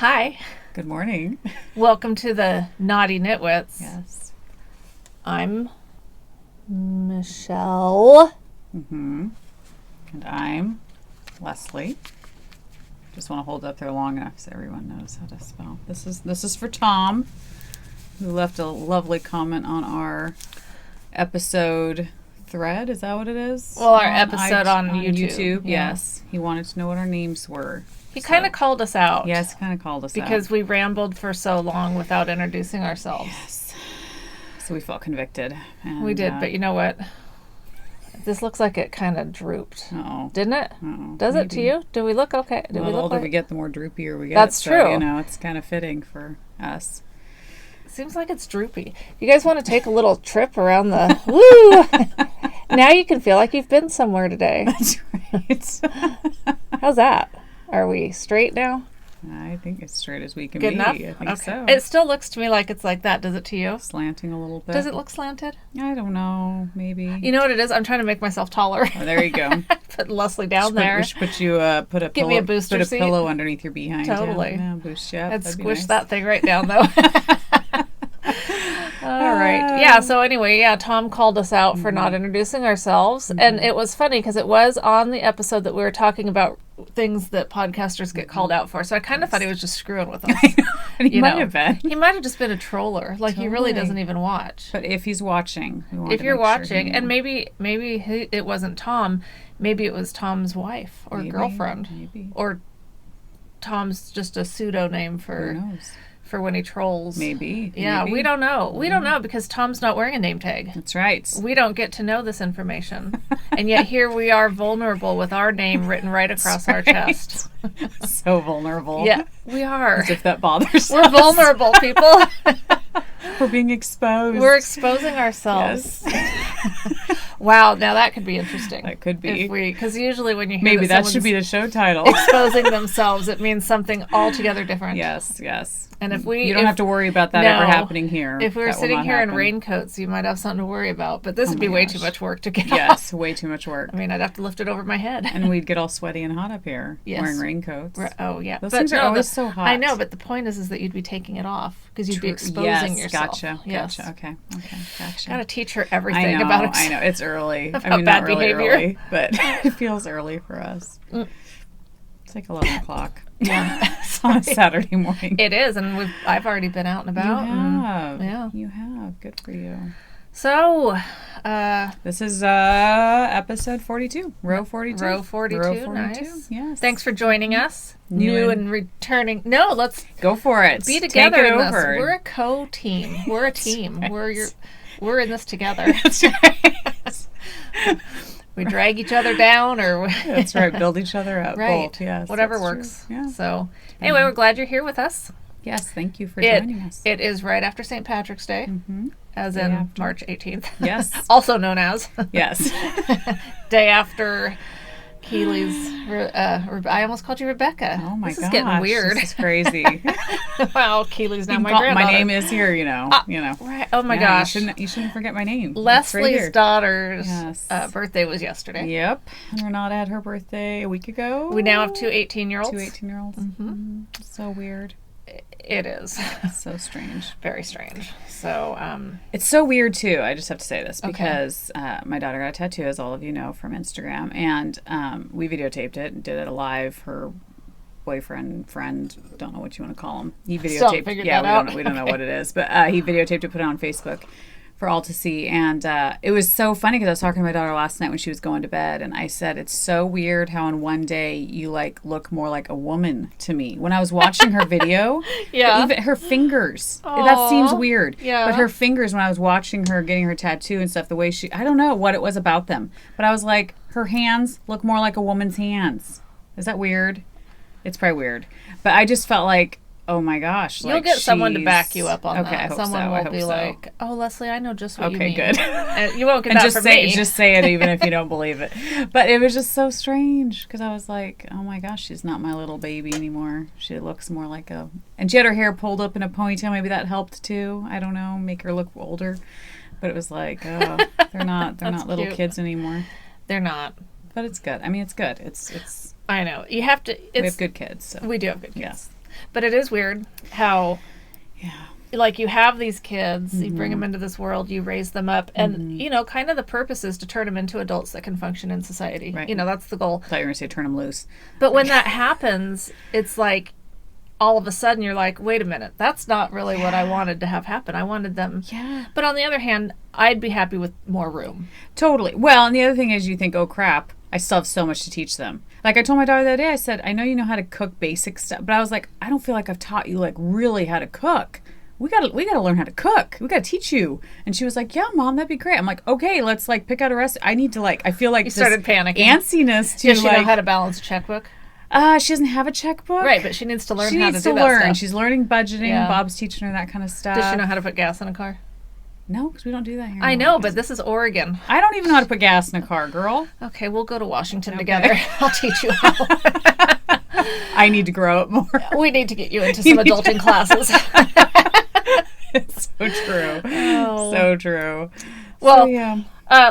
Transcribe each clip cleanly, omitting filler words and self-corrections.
Hi. Good morning. Welcome to the Naughty Nitwits. Yes. I'm Michelle. And I'm Leslie. Just want to hold up there long enough so everyone knows how to spell. This is for Tom, who left a lovely comment on our episode thread. Is that what it is? Well, our episode on YouTube. Yeah. Yes. He wanted to know what our names were. He kind of called us out. Yes, kind of called us out. Because we rambled for so long without introducing ourselves. Yes. So we felt convicted. And, we did, but you know what? This looks like it kind of drooped. Uh-oh. Didn't it? Uh-oh. Does Maybe. it to you? Do we look okay? The older we get, the more droopier we get. That's so, true. You know, it's kind of fitting for us. Seems like it's droopy. You guys want to take a little trip around the... Woo! Now you can feel like you've been somewhere today. That's right. How's that? Are we straight now? I think it's straight as we can Good be. enough? I think so. It still looks to me like it's like that. Does it to you? Slanting a little bit. Does it look slanted? I don't know. Maybe. You know what it is? I'm trying to make myself taller. Oh, there you go. Put Leslie down there. We should put you put a Give pillow, me a booster put a seat. pillow underneath your behind. Totally. Yeah, boost you up. I'd That'd be squish nice. that thing right down though. All right. Yeah, so anyway, Tom called us out for not introducing ourselves. And it was funny because it was on the episode that we were talking about things that podcasters get called out for. So I kind of thought he was just screwing with us. And he might have been. He might have just been a troller. Like he really doesn't even watch. But if he's watching, we want If to you're make sure watching, he and maybe it wasn't Tom, maybe it was Tom's wife or girlfriend. Maybe. Or Tom's just a pseudo name Who for knows? when he trolls. Maybe. Yeah, Maybe. we don't know. We don't know because Tom's not wearing a name tag. That's right. We don't get to know this information. And yet here we are vulnerable with our name written right across our chest. So vulnerable. Yeah, we are. As if that bothers We're us. vulnerable, people. We're being exposed. We're exposing ourselves. Yes. Wow, now that could be interesting. That could be. Because usually when you hear Maybe that should someone's be the show title. exposing themselves, it means something altogether different. Yes. And You don't have to worry about that ever happening here. If we were That will sitting not here in happen. raincoats, you might have something to worry about. But this would be my way gosh. too much work to get off. Yes, way too much work. I mean, I'd have to lift it over my head. And we'd get all sweaty and hot up here wearing raincoats. Oh, yeah. Those things are always so hot. I know, but the point is that you'd be taking it off because you'd be exposing yourself. Gotcha. Okay. Gotcha. Got to teach her everything about it. I know. It's early. About I mean, bad not really behavior. early, but it feels early for us. It's like 11 o'clock. Yeah. It's on a Saturday morning. It is, and I've already been out and about. You have. Good for you. So, this is episode 42. Row 42. Row 42. Nice. Yes. Thanks for joining us. New and returning. No, let's go for it. be together Take it in over. this. We're a co-team. We're a team. Right. We're in this together. That's right. We drag each other down, or That's right. Build each other up. Right. Both. Yes. Whatever that's works. true. Yeah. So, anyway, we're glad you're here with us. Yes. Thank you for joining us. It is right after St. Patrick's Day, as Day in after. March 18th. Yes. Also known as Yes. day after Keely's. I almost called you Rebecca. Oh my gosh. This is getting weird. This is crazy. Wow, Keely's now my granddaughter. My name is here, you know. Right. Oh my Yeah, gosh. You shouldn't forget my name. Leslie's right daughter's Yes. birthday was yesterday. Yep. And Renata had her birthday a week ago. We now have two 18-year-olds. Two 18-year-olds. So weird. It is. So strange. Very strange. So, It's so weird, too. I just have to say this because my daughter got a tattoo, as all of you know, from Instagram. And we videotaped it and did it live. Her boyfriend, friend, don't know what you want to call him. He videotaped. We don't know what it is. But he videotaped it, put it on Facebook for all to see. And it was so funny because I was talking to my daughter last night when she was going to bed. And I said, it's so weird how in one day you look more like a woman to me. When I was watching her video, even her fingers, that seems weird. Yeah. But her fingers, when I was watching her getting her tattoo and stuff, the way I don't know what it was about them. But I was like, her hands look more like a woman's hands. Is that weird? It's probably weird. But I just felt like, oh my gosh. You'll get someone to back you up on that. I hope Someone so. will be like, oh, Leslie, I know just what you mean. Okay, good. And you won't get that from me. Just say it even if you don't believe it. But it was just so strange because I was like, oh my gosh, she's not my little baby anymore. She looks more like and she had her hair pulled up in a ponytail. Maybe that helped too. I don't know, make her look older. But it was like, oh, they're not little kids anymore. They're not. But it's good. I mean, it's good. It's I know. You have to. we have good kids. So. We do have good kids. Yes. But it is weird how, like, you have these kids, you bring them into this world, you raise them up, and, you know, kind of the purpose is to turn them into adults that can function in society. Right. You know, that's the goal. I thought you were going to say turn them loose. But when that happens, it's like, all of a sudden you're like, wait a minute, that's not really what I wanted to have happen. I wanted them. Yeah. But on the other hand, I'd be happy with more room. Totally. Well, and the other thing is you think, oh, crap, I still have so much to teach them. Like I told my daughter the other day, I said, I know you know how to cook basic stuff, but I was like, I don't feel like I've taught you like really how to cook. We gotta learn how to cook. We gotta teach you. And she was like, yeah, Mom, that'd be great. I'm like, okay, let's like pick out a recipe. I need to like, I feel like You started panicking. Antsiness to Does she like, know how to balance a checkbook? She doesn't have a checkbook. Right, but she needs to learn she how needs to do to that learn. stuff. She's learning budgeting. Yeah. Bob's teaching her that kind of stuff. Does she know how to put gas in a car? No, because we don't do that here. I know, but this is Oregon. I don't even know how to put gas in a car, girl. Okay, we'll go to Washington together. I'll teach you how. I need to grow up more. We need to get you into some adulting classes. It's so true. Oh. So true. Well, So, yeah.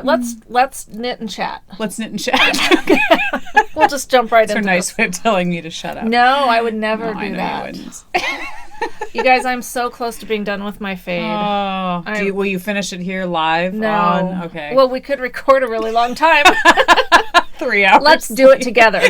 Let's knit and chat. Let's knit and chat. We'll just jump right That's into a nice this. way of telling me to shut up. No, I would never No, I do know that. you wouldn't. You guys, I'm so close to being done with my fade. Oh, will you finish it here live? No. On? Okay. Well, we could record a really long time. 3 hours. Let's do it together.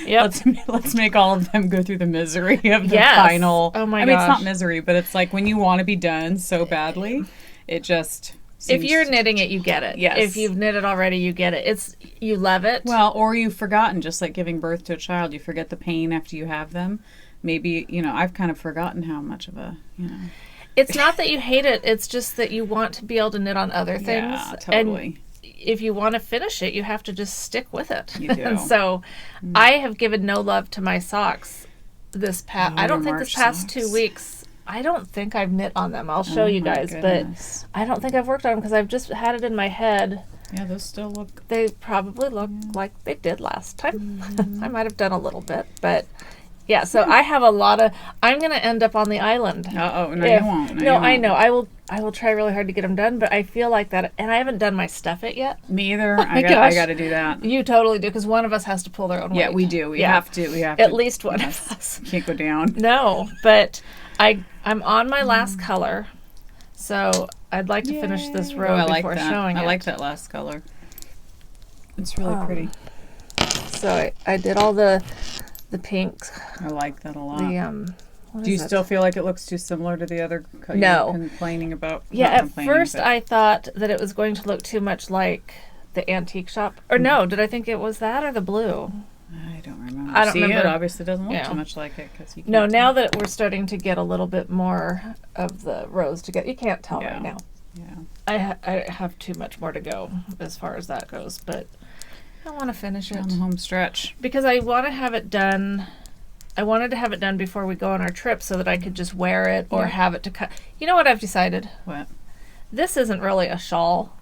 Yep. Let's make all of them go through the misery of the Yes. final. Oh my I mean, it's not gosh. misery, but it's like when you want to be done so badly, it just. If seems you're knitting it, you get it. Yes. If you've knitted already, you get it. You love it. Well, or you've forgotten, just like giving birth to a child, you forget the pain after you have them. Maybe, I've kind of forgotten how much of a, It's not that you hate it. It's just that you want to be able to knit on other things. Yeah, totally. And if you want to finish it, you have to just stick with it. You do. And so I have given no love to my socks this past, I don't think this past 2 weeks. I don't think I've knit on them. I'll show you guys, goodness. but I don't think I've worked on them because I've just had it in my head. Yeah, those still look. They probably look like they did last time. I might have done a little bit, but yeah, so I have a lot of, I'm going to end up on the island. No, you won't. No, I know. I will try really hard to get them done, but I feel like that, and I haven't done my stuff it yet. Me either. my I gosh. got to do that. You totally do, because one of us has to pull their own weight. Yeah, we do. We have to. We have At to. least one Yes. of us. Can't go down. No, but I'm on my last color, so I'd like to finish this row I like before that. showing it. I like that last color. It's really pretty. So I did all the pinks. I like that a lot. What Do you is it? still feel like it looks too similar to the other? No. You're complaining about. Yeah, not at complaining, first but- I thought that it was going to look too much like the antique shop. Or no, did I think it was that or the blue? I don't remember. I don't See, remember. it obviously doesn't look Yeah. too much like it because you. No, can't now tell. that we're starting to get a little bit more of the rows together, you can't tell Yeah. right now. Yeah. I have too much more to go as far as that goes, but I want to finish On it the home stretch. because I want to have it done. I wanted to have it done before we go on our trip so that I could just wear it or have it to cut. You know what I've decided? What? This isn't really a shawl.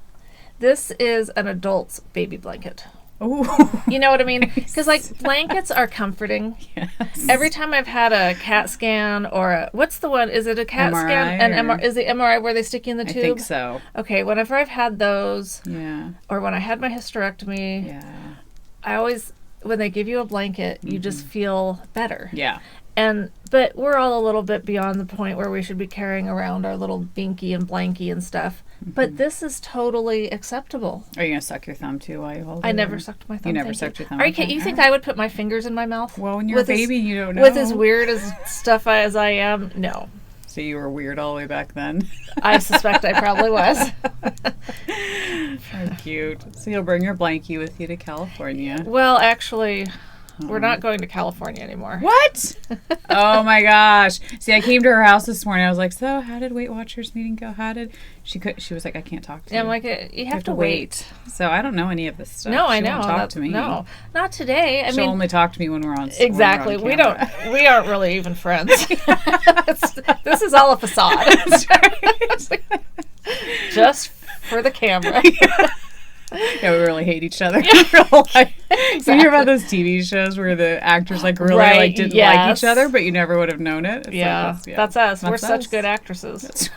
This is an adult's baby blanket. Oh. You know what I mean? Because like blankets are comforting. Yes. Every time I've had a CAT scan or what's the one? Is it a CAT MRI scan? An or- MRI? Is the MRI where they stick you in the I tube? think so. Okay, whenever I've had those, Yeah. or when I had my hysterectomy, Yeah. I always, when they give you a blanket, you just feel better. Yeah. But we're all a little bit beyond the point where we should be carrying around our little binky and blanky and stuff. But this is totally acceptable. Are you gonna suck your thumb too while you hold it? I never or- sucked my thumb. You never thank sucked your thumb. Are you Okay. kidding? You think All right. I would put my fingers in my mouth? Well, when you're a With as- baby, you don't know. With as weird as stuff as I am, no. So you were weird all the way back then. I suspect I probably was. How cute. So you'll bring your blankie with you to California. Well, actually, we're not going to California anymore. What? Oh my gosh. See, I came to her house this morning. I was like, so how did Weight Watchers meeting go? How did she was like, I can't talk to you. I'm like, you have to wait. So I don't know any of this stuff. No, I She know. won't talk to me. No, not today. I She'll mean, only talk to me when we're on exactly. when we're on camera. We aren't really even friends. This is all a facade. Just for the camera. Yeah, we really hate each other in real life. So you hear about those TV shows where the actors like really Right, like didn't like yes. each other, but you never would have known it. It's Yeah, like, that's us. We're That's such us. good actresses.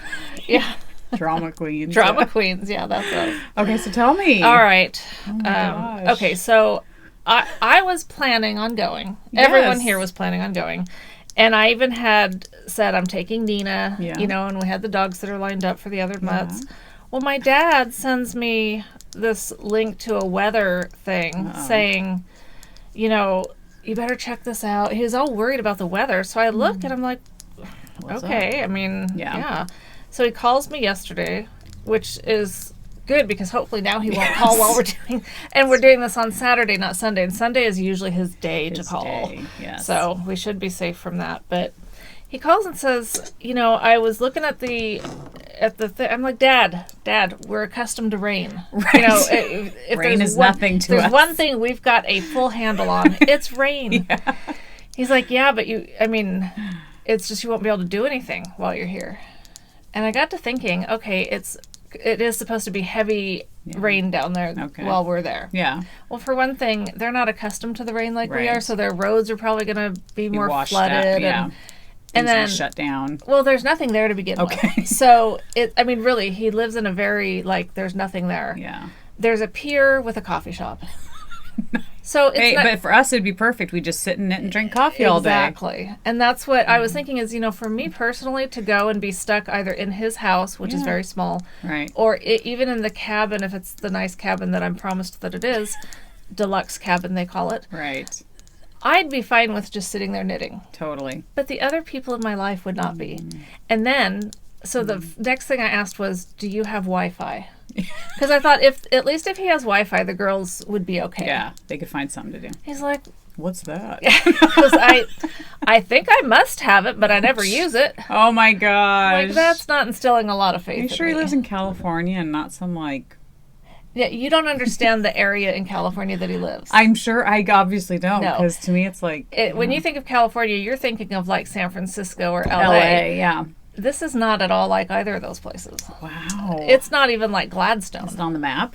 Yeah, Drama queens. drama queens. Yeah, that's us. Okay, so tell me. All right. Oh my gosh. Okay, so I was planning on going. Everyone Yes. here was planning on going. And I even had said I'm taking Nina, Yeah. you know, and we had the dogs that are lined up for the other mutts. Well, my dad sends me this link to a weather thing saying, you know, you better check this out. He was all worried about the weather. So I look and I'm like, What's okay. up? I mean, Yeah. yeah. So he calls me yesterday, which is good because hopefully now he won't call while we're doing, and we're doing this on Saturday, not Sunday. And Sunday is usually his day to call. Day, yes. So we should be safe from that. But he calls and says, you know, I was looking at the I'm like, Dad, we're accustomed to rain. Right. You know, if Rain there's is nothing to there's us. one thing we've got a full handle on. It's rain. Yeah. He's like, yeah, but I mean, it's just you won't be able to do anything while you're here. And I got to thinking, okay, it is supposed to be heavy rain down there while we're there. Yeah. Well, for one thing, they're not accustomed to the rain like we Right. are, so their roads are probably going to be more washed flooded. out, yeah. And Things then are shut down. well, there's nothing there to begin Okay. with. So I mean, really, he lives in a very there's nothing there. Yeah. There's a pier with a coffee shop. So it's Hey, not, but for us, it'd be perfect. We just sit in it and drink coffee all day. exactly. And that's what I was thinking is, you know, for me personally to go and be stuck either in his house, which is very small, Right. or even in the cabin, if it's the nice cabin that I'm promised that it is, deluxe cabin they call it, Right. I'd be fine with just sitting there knitting. Totally. But the other people in my life would not be. And then, so the next thing I asked was, do you have Wi-Fi? Because I thought at least if he has Wi-Fi, the girls would be okay. Yeah. They could find something to do. He's like, What's that? because I think I must have it, but I never use it. Oh my gosh. Like, that's not instilling a lot of faith Are you in sure he me. lives in California and not some Yeah, you don't understand the area in California that he lives. I'm sure I obviously don't, No. because to me it's like When you think of California, you're thinking of like San Francisco or LA. Yeah. This is not at all like either of those places. Wow. It's not even like Gladstone. It's on the map.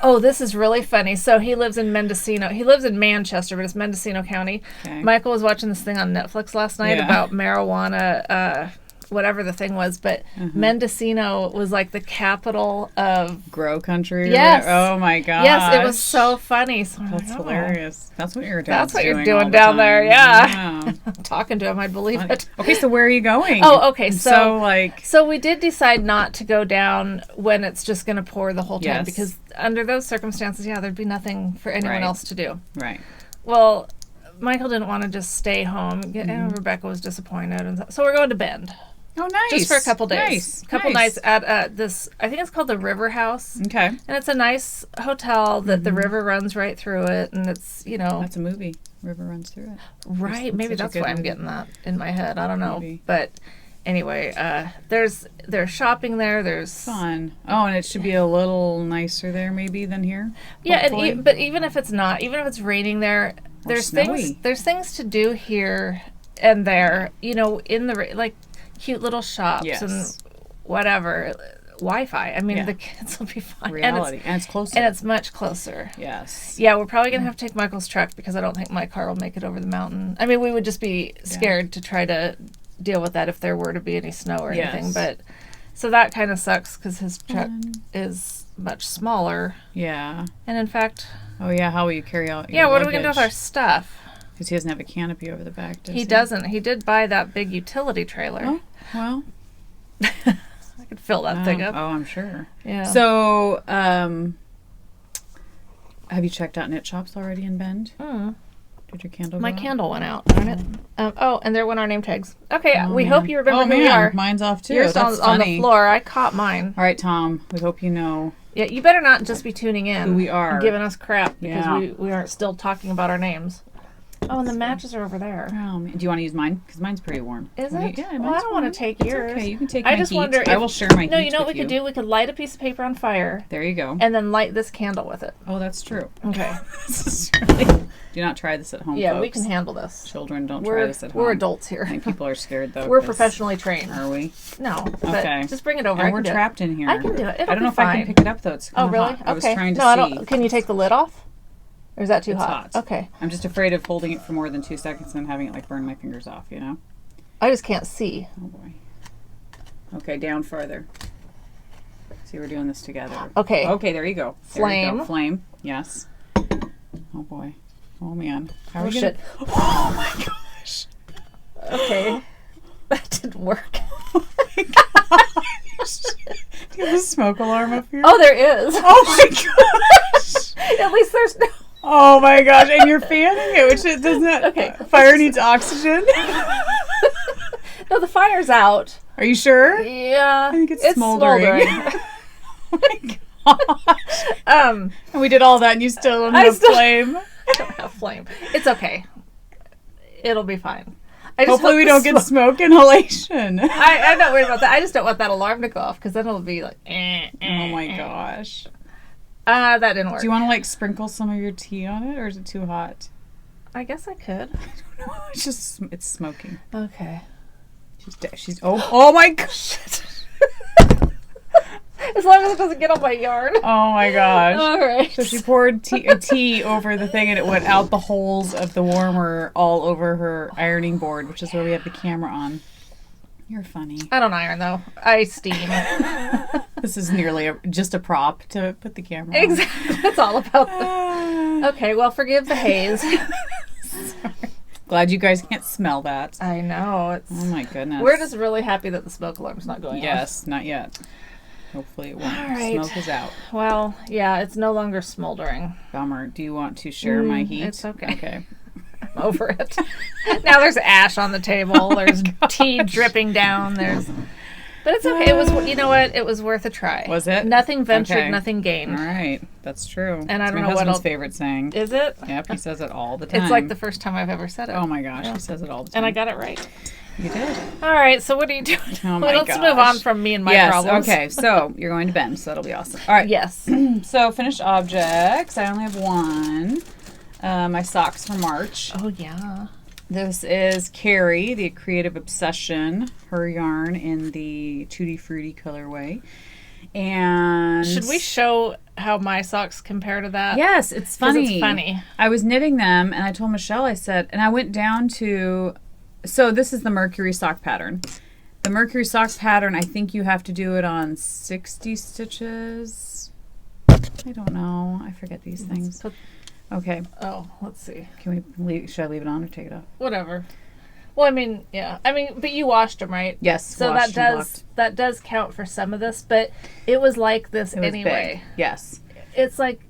Oh, this is really funny. So he lives in Mendocino. He lives in Manchester, but it's Mendocino County. Okay. Michael was watching this thing on Netflix last night Yeah. about marijuana, whatever the thing was, but Mendocino was like the capital of... Grow country. or Yes. whatever. Oh my gosh. Yes, it was so funny. So I'm That's like, oh. hilarious. That's what your That's dad's what you're all doing the down time. there, yeah. Wow. Talking to him, I'd believe it. Okay, so where are you going? Oh, okay. So like So we did decide not to go down when it's just going to pour the whole time Yes. because under those circumstances, yeah, there'd be nothing for anyone Right. else to do. right. Well, Michael didn't want to just stay home, and Rebecca was disappointed, and so we're going to Bend Oh, nice. just for a couple days, Nice. couple nice. nights at this. I think it's called the River House, Okay. and it's a nice hotel that the river runs right through it, and it's That's a movie. River runs through it. right. That's Maybe such a that's good why I'm movie. getting that in my head. I don't know, Maybe. but anyway, there's shopping there. There's Fun. Oh, and it should be a little nicer there maybe than here. yeah, and hopefully. but even if it's not, even if it's raining there, there's snowy. things to do here and there. You know, in the like cute little shops Yes. and whatever. Wi-Fi. I mean, Yeah. the kids will be fine. Reality. And it's closer. And it's much closer. yes. Yeah, we're probably going to have to take Michael's truck because I don't think my car will make it over the mountain. I mean, we would just be scared to try to deal with that if there were to be any snow or anything. Yes. But so that kind of sucks because his truck is much smaller. Yeah. And in fact, Oh, yeah. How will you carry out your yeah, what are we going to do with our luggage? stuff? Because he doesn't have a canopy over the back, does he? He doesn't. He did buy that big utility trailer. Oh, well. I could fill that thing up. Oh, I'm sure. Yeah. So, have you checked out knit shops already in Bend? Mm. Did your candle My go out? candle went out, darn it. And there went our name tags. Okay, we hope you remember Oh, who man. we are. Mine's off, too. Yours That's on the funny. floor. I caught mine. All right, Tom. We hope you know. Yeah, you better not just be tuning in. Who we are. And giving us crap because Yeah. we aren't still talking about our names. Oh, and the matches are over there. Oh, man. Do you want to use mine? Because mine's pretty warm. Is Will you- it? Yeah, Well, I mine's don't want warm. to take It's yours. okay. You can take I my just heat. wonder I if- will share my No, heat you know what we with could do? We could light a piece of paper on fire There you go. and then light this candle with it. Oh, that's true. Okay. Do not try this at home, Yeah, folks. we can handle this. Children, don't try this at home. We're adults here. I think people are scared, though. We're 'cause- professionally trained. Are we? No, but Okay. just bring it over. And I we're can do it. trapped in here. I can do it. It'll I don't know be if I fine. can pick it up, though. It's Oh, kinda really? hot. I was Okay. trying to no, I see. don't. Can you take the lid off? Or is that too It's hot? hot. Okay. I'm just afraid of holding it for more than 2 seconds and having it like burn my fingers off, you know? I just can't see. Oh boy. Okay, down farther. See, we're doing this together. Okay. Okay, there you go. There you Flame. go. Flame. Yes. Oh boy. Oh man. How are Oh we shit. gonna... Oh my gosh. Okay. That didn't work. Oh my gosh. Do you have a smoke alarm up here? Oh, there is. Oh my gosh. At least there's no... Oh my gosh. And you're fanning it, which it doesn't... Okay. Fire needs oxygen. No, the fire's out. Are you sure? Yeah. I think it's smoldering. Oh my gosh. And we did all that and you still don't have flame. I don't have flame. It's okay. It'll be fine. Hopefully we don't get smoke inhalation. I'm not worried about that. I just don't want that alarm to go off because then it'll be like, oh my gosh. That didn't work. Do you want to like sprinkle some of your tea on it or is it too hot? I guess I could. I don't know. It's smoking. Okay. Oh my gosh. As long as it doesn't get on my yarn. Oh my gosh. All right. So she poured tea over the thing and it went out the holes of the warmer all over her ironing board, which is where we have the camera on. You're funny. I don't iron though. I steam. This is nearly just a prop to put the camera on. Exactly. That's all about that. Okay, well, forgive the haze. Sorry. Glad you guys can't smell that. I know. It's. Oh my goodness. We're just really happy that the smoke alarm's not going off. Yes, not yet. Hopefully it won't. All right. Smoke is out. Well, yeah, it's no longer smoldering. Bummer. Do you want to share my heat? It's okay. Okay. I'm over it. Now there's ash on the table. There's tea dripping down. But it's okay. It was, you know what? It was worth a try. Was it? Nothing ventured, Okay. Nothing gained. All right. That's true. And I don't my know what husband's else. favorite saying. Is it? Yep, he says it all the time. It's like the first time I've ever said it. Oh my gosh, he says it all the time. And I got it right. You did. All right, so what are you doing? Oh my Let's gosh. move on from me and my problems. Okay, so you're going to bend, so that'll be awesome. All right. Yes. So finished objects. I only have one. My socks for March. Oh, yeah. This is Carrie, the Creative Obsession, her yarn in the Tutti Frutti colorway. And Should we show how my socks compare to that? Yes, it's funny. It's funny. I was knitting them, and I told Michelle, I said, and I went down to, so this is the Mercury sock pattern. The Mercury sock pattern, I think you have to do it on 60 stitches. I don't know. I forget these things. Okay. Oh, let's see. Can we leave? Should I leave it on or take it off? Whatever. Well, I mean, yeah. I mean, but you washed them, right? Yes. So washed and that does count for some of this, but it was like this it was anyway. Big. Yes. It's like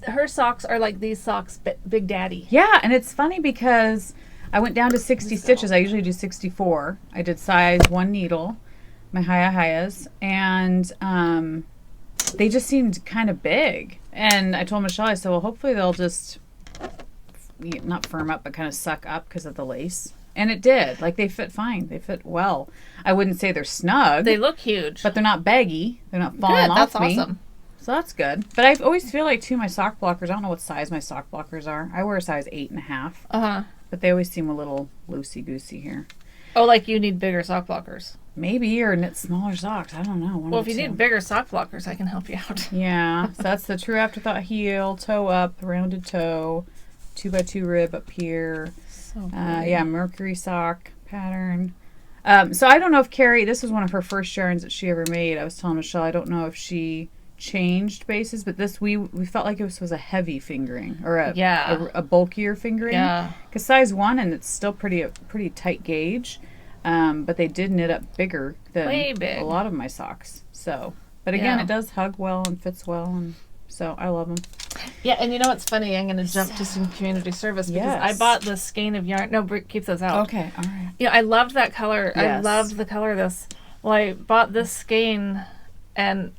her socks are like these socks, Big Daddy. Yeah, and it's funny because I went down to 60 stitches. I usually do 64. I did size 1 needle, my Hayas, and they just seemed kind of big. And I told Michelle, I said, well, hopefully they'll just not firm up, but kind of suck up because of the lace. And it did. Like, they fit fine. They fit well. I wouldn't say they're snug. They look huge. But they're not baggy. They're not falling Good, off that's me. awesome. So that's good. But I always feel like, too, my sock blockers, I don't know what size my sock blockers are. I wear a size 8.5. Uh-huh. But they always seem a little loosey-goosey here. Oh, like you need bigger sock blockers. Maybe, or knit smaller socks. I don't know. Well, if you need bigger sock blockers, I can help you out. Yeah. So that's the True Afterthought heel, toe up, rounded toe, 2x2 rib up here. So Yeah, Mercury sock pattern. So I don't know if Carrie, this was one of her first yarns that she ever made. I was telling Michelle, I don't know if she changed bases, but this we felt like it was a heavy fingering or a bulkier fingering. Yeah. Because size 1 and it's still pretty tight gauge. But they did knit up bigger than a lot of my socks. So, but again, it does hug well and fits well, and so I love them. Yeah, and you know what's funny? I'm going to jump to some community service because I bought this skein of yarn. No, keep those out. Okay, all right. You know, I loved that color. Yes. I loved the color of this. Well, I bought this skein, and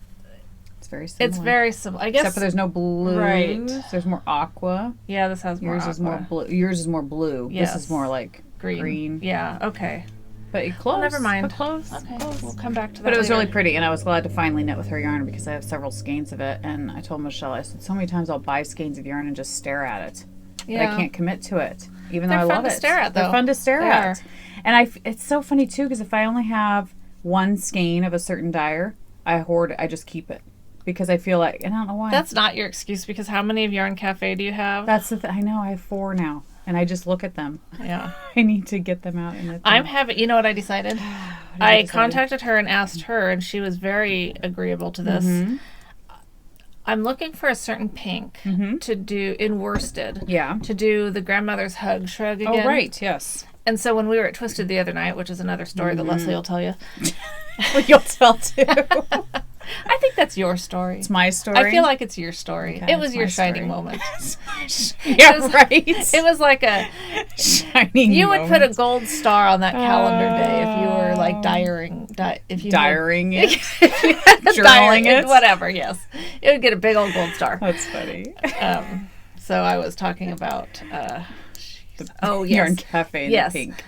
it's very similar. It's very similar. I guess. Except for there's no blue. Right. There's more aqua. Yeah, this has more Yours aqua. is more blue. Yours is more blue. Yes. This is more like green. Yeah, okay. But close. Well, never mind. But close. Okay, Close. we'll come back to that But it was later. really pretty, and I was glad to finally knit with her yarn because I have several skeins of it. And I told Michelle, I said, so many times I'll buy skeins of yarn and just stare at it. Yeah. But I can't commit to it, even though They're I fun love to it. stare at, though. They're fun to stare They at. are. And it's so funny, too, because if I only have one skein of a certain dyer, I hoard it. I just keep it. Because I feel like, and I don't know why. That's not your excuse because how many of Yarn Cafe do you have? That's the I know, I have 4 now. And I just look at them. Yeah. I need to get them out. You know what I decided? I contacted her and asked her, and she was very agreeable to this. Mm-hmm. I'm looking for a certain pink to do in worsted. Yeah. To do the grandmother's hug shrug again. Oh, right. Yes. And so when we were at Twisted the other night, which is another story that Leslie will tell you. Well, you'll tell too. I think that's your story. It's my story. I feel like it's your story. Okay, it was it's your my shining story. moment. Yeah, right. It was like a shining you would moment. put a gold star on that calendar day if you were like diarying it, journaling it, whatever. Yes, it would get a big old gold star. That's funny. So I was talking about Yarn Cafe in the pink.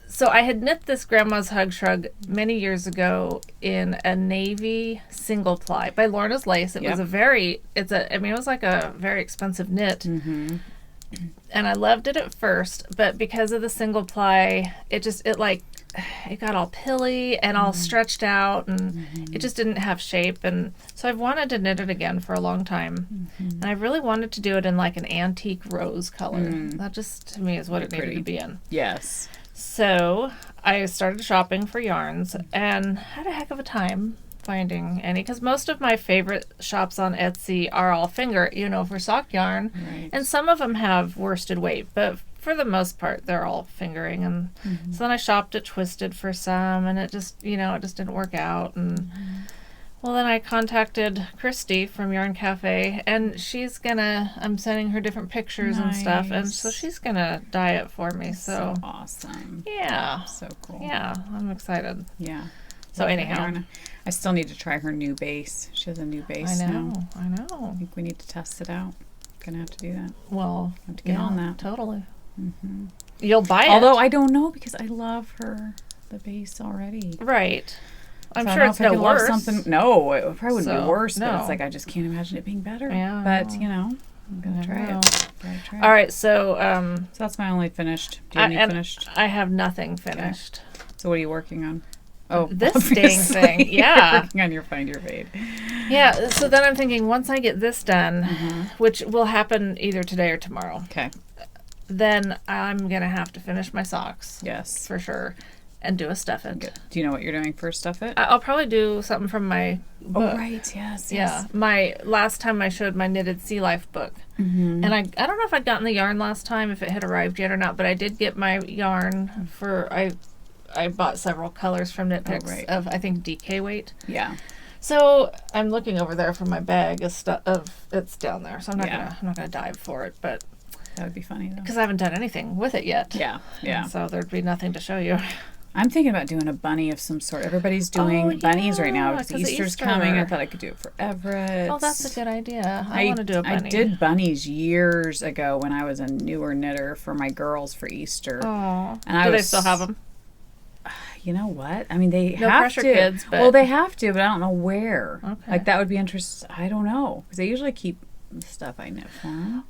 So I had knit this Grandma's Hug Shrug many years ago in a navy single ply by Lorna's Lace. It was it was like a very expensive knit. And I loved it at first, but because of the single ply, it got all pilly and all stretched out, and it just didn't have shape. And so I've wanted to knit it again for a long time. And I really wanted to do it in like an antique rose color. That just, to me, is what it needed to be in. Yes. So I started shopping for yarns and had a heck of a time finding any, because most of my favorite shops on Etsy are all finger, for sock yarn. Right. And some of them have worsted weight, but for the most part, they're all fingering. And so then I shopped at Twisted for some, and it just, it just didn't work out. And well, then I contacted Christy from Yarn Cafe, and I'm sending her different pictures and stuff, and so she's gonna dye it for me. So awesome. Yeah. So cool. Yeah, I'm excited. Yeah. So anyhow, I still need to try her new base. She has a new base now. I know. I think we need to test it out. Gonna have to do that. Well, have to get on that. Totally. You'll buy it. Although I don't know, because I love the base already. Right. I'm So sure it's no worse. No, it probably wouldn't be worse, but no. it's like I just can't imagine it being better. Yeah, But, I'm going to try it. All right, so... so that's my only finished. Do you have any finished? I have nothing finished. Okay. So what are you working on? Oh, this dang thing. Yeah. You're working on your Find Your Fade. Yeah, so then I'm thinking once I get this done, which will happen either today or tomorrow, okay, then I'm going to have to finish my socks. Yes. For sure. And do a stuff it. Do you know what you're doing for stuff it? I'll probably do something from my book. Oh, right. Yes. Yeah. My last time I showed my Knitted Sea Life book. And I don't know if I'd gotten the yarn last time, if it had arrived yet or not, but I did get my yarn for, I bought several colors from Knit Picks of, I think, DK weight. Yeah. So I'm looking over there for my bag it's down there. So I'm not gonna dive for it, but that would be funny though. Because I haven't done anything with it yet. Yeah. Yeah. And so there'd be nothing to show you. I'm thinking about doing a bunny of some sort. Everybody's doing bunnies right now because Easter's coming. I thought I could do it for Everett. Oh, that's a good idea. I want to do a bunny. I did bunnies years ago when I was a newer knitter for my girls for Easter. Oh, do they still have them? You know what? I mean, they no have pressure to. Kids, but... Well, they have to, but I don't know where. Okay. Like, that would be interesting. I don't know. Because they usually keep the stuff I knit for them.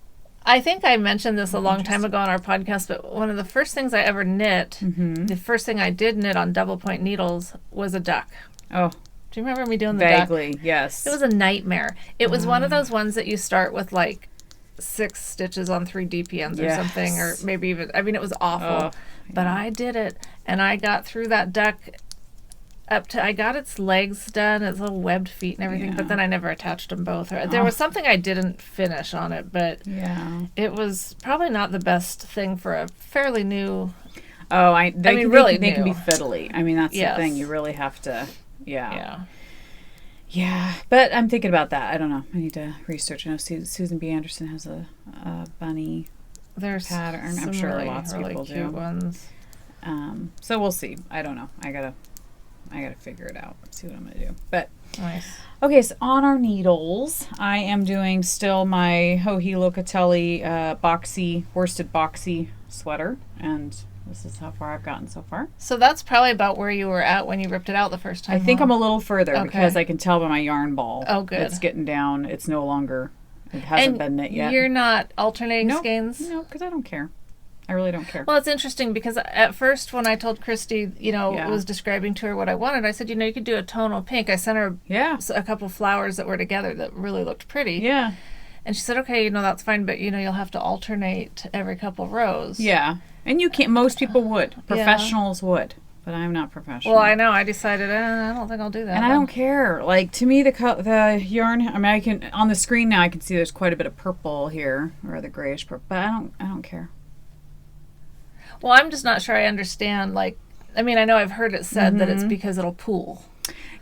I think I mentioned this a long time ago on our podcast, but one of the first things I ever knit, the first thing I did knit on double point needles was a duck. Oh. Do you remember me doing the duck? Vaguely, yes. It was a nightmare. It was one of those ones that you start with like 6 stitches on 3 DPNs or something, or maybe even, it was awful. But I did it, and I got through that duck I got its legs done, its little webbed feet and everything, but then I never attached them both. There was something I didn't finish on it, but it was probably not the best thing for a fairly new... Oh, they can be fiddly. That's the thing. You really have to... Yeah, but I'm thinking about that. I don't know. I need to research. I know Susan B. Anderson has a bunny pattern. I'm sure lots of people do. Ones. So we'll see. I don't know. I gotta figure it out. See what I'm gonna do. But nice. Okay, so on our needles, I am doing still my Joji Locatelli worsted boxy sweater, and this is how far I've gotten so far. So that's probably about where you were at when you ripped it out the first time. I think I'm a little further because I can tell by my yarn ball. Oh, good. It's getting down. It's no longer. It hasn't been knit yet. You're not alternating skeins? No, because I don't care. I really don't care. Well, it's interesting because at first when I told Christy, was describing to her what I wanted, I said, you could do a tonal pink. I sent her a couple flowers that were together that really looked pretty. Yeah. And she said, okay, that's fine, but, you'll have to alternate every couple rows. Yeah. And you can't, most people would. Professionals would. but I'm not professional. Well, I know. I decided I don't think I'll do that. And I don't care. Like, to me, the yarn, I mean, I can, on the screen now, I can see there's quite a bit of purple here, or the grayish purple, but I don't care. Well, I'm just not sure I understand, like, I mean, I know I've heard it said that it's because it'll pool.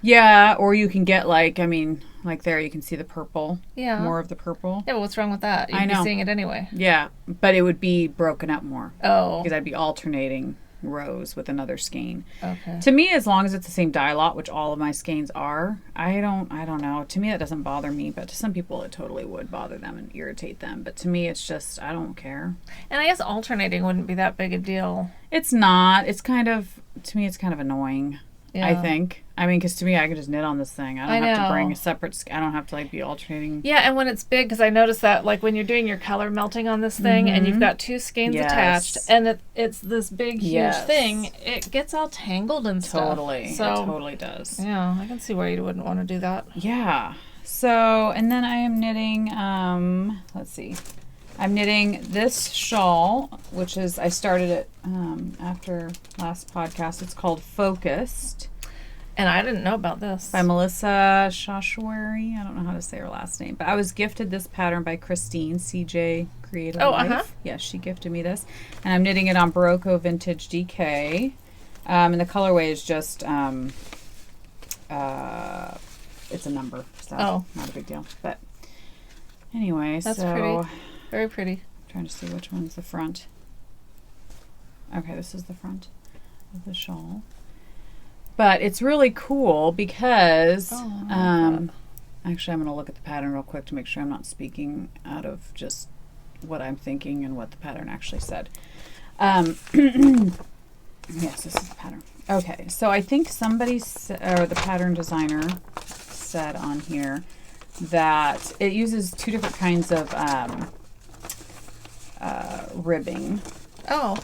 Yeah, or you can get, like, I mean, like there you can see the purple. Yeah. More of the purple. Yeah, but what's wrong with that? You'd be seeing it anyway. Yeah, but it would be broken up more. Oh. Because I'd be alternating rows with another skein. Okay. To me, as long as it's the same dye lot, which all of my skeins are, I don't know. To me, that doesn't bother me, but to some people, it totally would bother them and irritate them. But to me, it's just, I don't care. And I guess alternating wouldn't be that big a deal. It's not. It's kind of, to me, it's kind of annoying. Yeah. I think. I mean, because to me, I can just knit on this thing. I don't have to bring a separate, I don't have to, like, be alternating. Yeah, and when it's big, because I noticed that, like, when you're doing your color melting on this thing, and you've got two skeins attached, and it's this big, huge thing, it gets all tangled and stuff. Totally. So, it totally does. Yeah, I can see why you wouldn't want to do that. Yeah. So, and then I am knitting, let's see. I'm knitting this shawl, which is, I started it after last podcast. It's called Focused. And I didn't know about this. By Melissa Shawshwari. I don't know how to say her last name. But I was gifted this pattern by Christine, CJ Creative Life. Yeah, she gifted me this. And I'm knitting it on Barocco Vintage DK. And the colorway is just, it's a number. So not a big deal. But anyway, that's pretty. Very pretty. I'm trying to see which one's the front. Okay, this is the front of the shawl. But it's really cool because, actually I'm going to look at the pattern real quick to make sure I'm not speaking out of just what I'm thinking and what the pattern actually said. Yes, this is the pattern. Okay, so I think somebody, or the pattern designer said on here that it uses two different kinds of ribbing. Oh.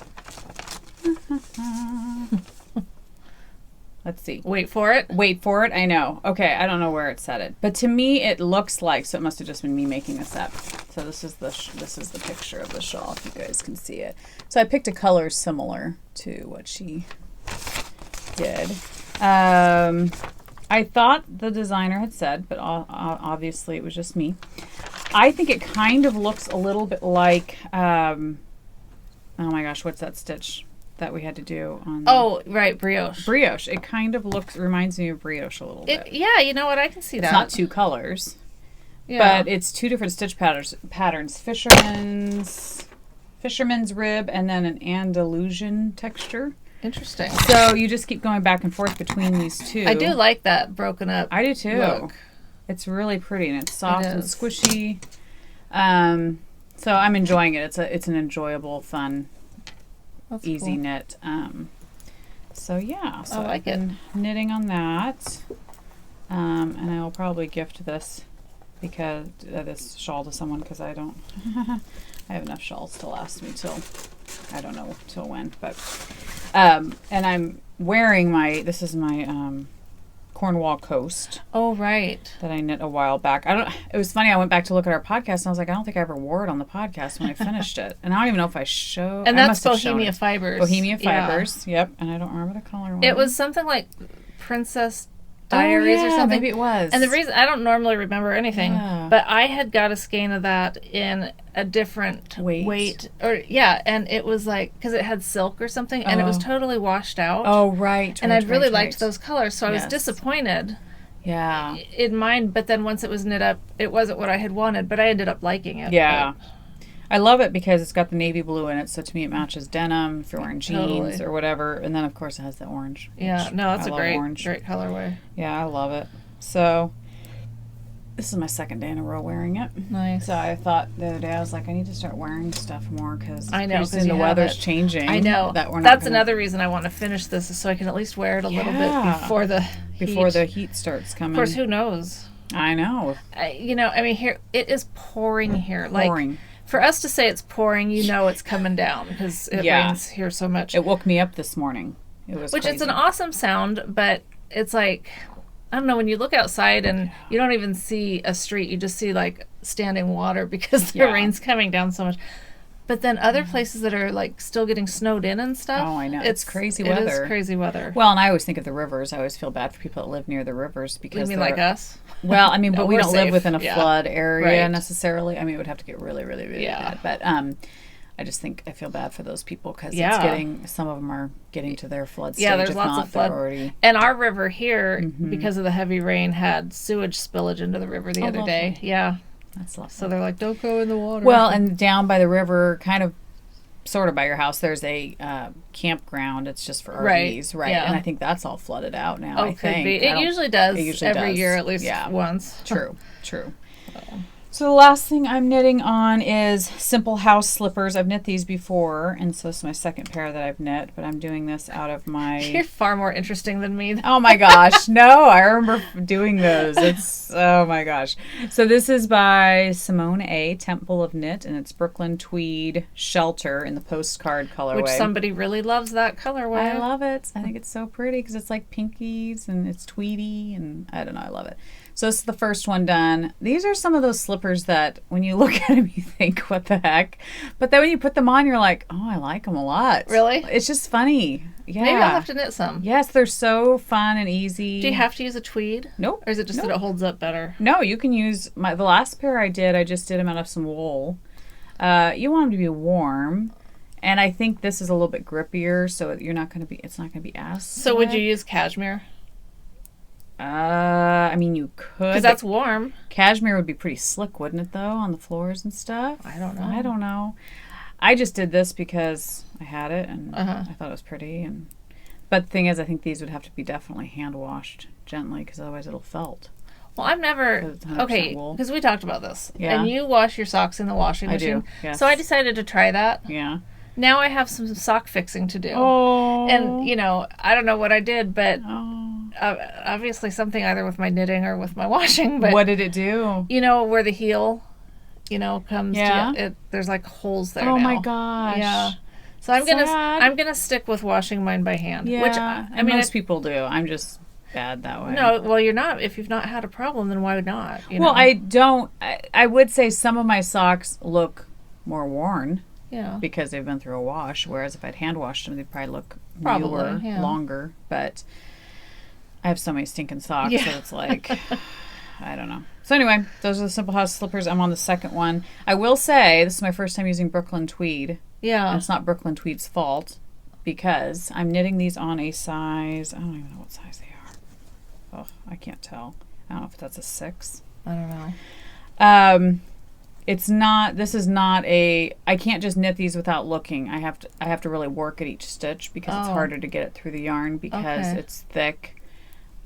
Let's see. Wait for it. Wait for it. I know. Okay, I don't know where it said it, but to me it looks like. So it must have just been me making this up. So this is the picture of the shawl, if you guys can see it. So I picked a color similar to what she did. I thought the designer had said, but obviously it was just me. I think it kind of looks a little bit like. Oh my gosh, what's that stitch that we had to do on? Oh, right, brioche. Brioche. It kind of reminds me of brioche a little bit. Yeah, you know what? I can see that. It's not two colors, yeah. But it's two different stitch patterns. Fisherman's rib, and then an Andalusian texture. Interesting. So you just keep going back and forth between these two. I do like that broken up. I do too. Look. It's really pretty and it's soft and squishy. So I'm enjoying it. It's an enjoyable, fun, easy cool. knit. So yeah, so I like I've been knitting on that, and I will probably gift this because this shawl to someone because I don't. I have enough shawls to last me till I don't know till when, but and I'm wearing this is my Cornwall Coast. Oh, right. That I knit a while back. It was funny. I went back to look at our podcast and I was like, I don't think I ever wore it on the podcast when I finished it. And I don't even know if I showed. And that's Bohemia Fibers. Bohemia Fibers. Yeah. Yep. And I don't remember the color. It was something like Princess Diaries or something. Maybe it was. And the reason I don't normally remember anything, but I had got a skein of that in a different weight and it was like because it had silk or something, and it was totally washed out. Oh, right. And I'd really liked those colors, so I was disappointed. Yeah. In mine, but then once it was knit up, it wasn't what I had wanted, but I ended up liking it. Yeah. I love it because it's got the navy blue in it, so to me it matches denim if you're wearing jeans or whatever. And then, of course, it has the orange. Yeah, no, it's a great colorway. Yeah, I love it. So, this is my second day in a row wearing it. Nice. So, I thought the other day, I was like, I need to start wearing stuff more because I know the weather's changing. I know. That's another reason I want to finish this, is so I can at least wear it a little bit before the heat starts coming. Of course, who knows? I know. Here, it is pouring here. Pouring. Like, for us to say it's pouring, it's coming down because it rains here so much. It woke me up this morning. It was crazy. It's an awesome sound, but it's like, I don't know, when you look outside and you don't even see a street, you just see like standing water because the rain's coming down so much. But then other places that are like still getting snowed in and stuff. Oh, I know. It's crazy weather. It is crazy weather. Well, and I always think of the rivers. I always feel bad for people that live near the rivers because you mean like us? Well, I mean, No, but we we're don't safe. live within a flood area Right. necessarily. I mean, it would have to get really, really, really bad. But I just think I feel bad for those people because it's getting, some of them are getting to their flood stage. Yeah, there's if lots not, of flood. already... And our river here, because of the heavy rain, had sewage spillage into the river the other day. Lovely. Yeah. That's lovely. So they're like, don't go in the water. Well, and down by the river, kind of, sort of by your house, there's a campground. It's just for RVs, right? Yeah. And I think that's all flooded out now. Oh, I could think be. It usually does. Every year at least once. True. So the last thing I'm knitting on is simple house slippers. I've knit these before, and so this is my second pair that I've knit, but I'm doing this out of my... You're far more interesting than me. Oh my gosh. No, I remember doing those. It's, oh my gosh. So this is by Simone A. Temple of Knit, and it's Brooklyn Tweed Shelter in the postcard colorway. Which somebody really loves that colorway. I love it. I think it's so pretty because it's like pinkies and it's tweedy, and I don't know, I love it. So this is the first one done. These are some of those slippers that when you look at them, you think, what the heck? But then when you put them on, you're like, oh, I like them a lot. Really? It's just funny. Yeah. Maybe I'll have to knit some. Yes, they're so fun and easy. Do you have to use a tweed? Nope. Or is it just that it holds up better? No, you can use, the last pair I just did them out of some wool. You want them to be warm. And I think this is a little bit grippier, so it's not going to be as So would you use cashmere? I mean, you could. Because that's warm. Cashmere would be pretty slick, wouldn't it, though, on the floors and stuff? I don't know. I just did this because I had it, and I thought it was pretty. But the thing is, I think these would have to be definitely hand-washed gently, because otherwise it'll felt. Well, I've never... Okay, because we talked about this. Yeah. And you wash your socks in the washing machine. I do, yes. So I decided to try that. Yeah. Now I have some sock fixing to do. Oh. And, I don't know what I did, but... obviously something either with my knitting or with my washing. But what did it do? Where the heel, comes to it. There's like holes there. Oh now. My gosh. Yeah. So I'm gonna stick with washing mine by hand. Yeah. Which I mean, most people do. I'm just bad that way. No, well, you're not. If you've not had a problem, then why not? Well, I don't. I would say some of my socks look more worn. Yeah. Because they've been through a wash. Whereas if I'd hand washed them, they'd probably look newer, longer. But I have so many stinking socks that it's like, I don't know. So anyway, those are the Simple House slippers. I'm on the second one. I will say, this is my first time using Brooklyn Tweed. Yeah. And it's not Brooklyn Tweed's fault because I'm knitting these on a size, I don't even know what size they are. Oh, I can't tell. I don't know if that's a 6. I don't know. This is not I can't just knit these without looking. I have to really work at each stitch because it's harder to get it through the yarn because it's thick.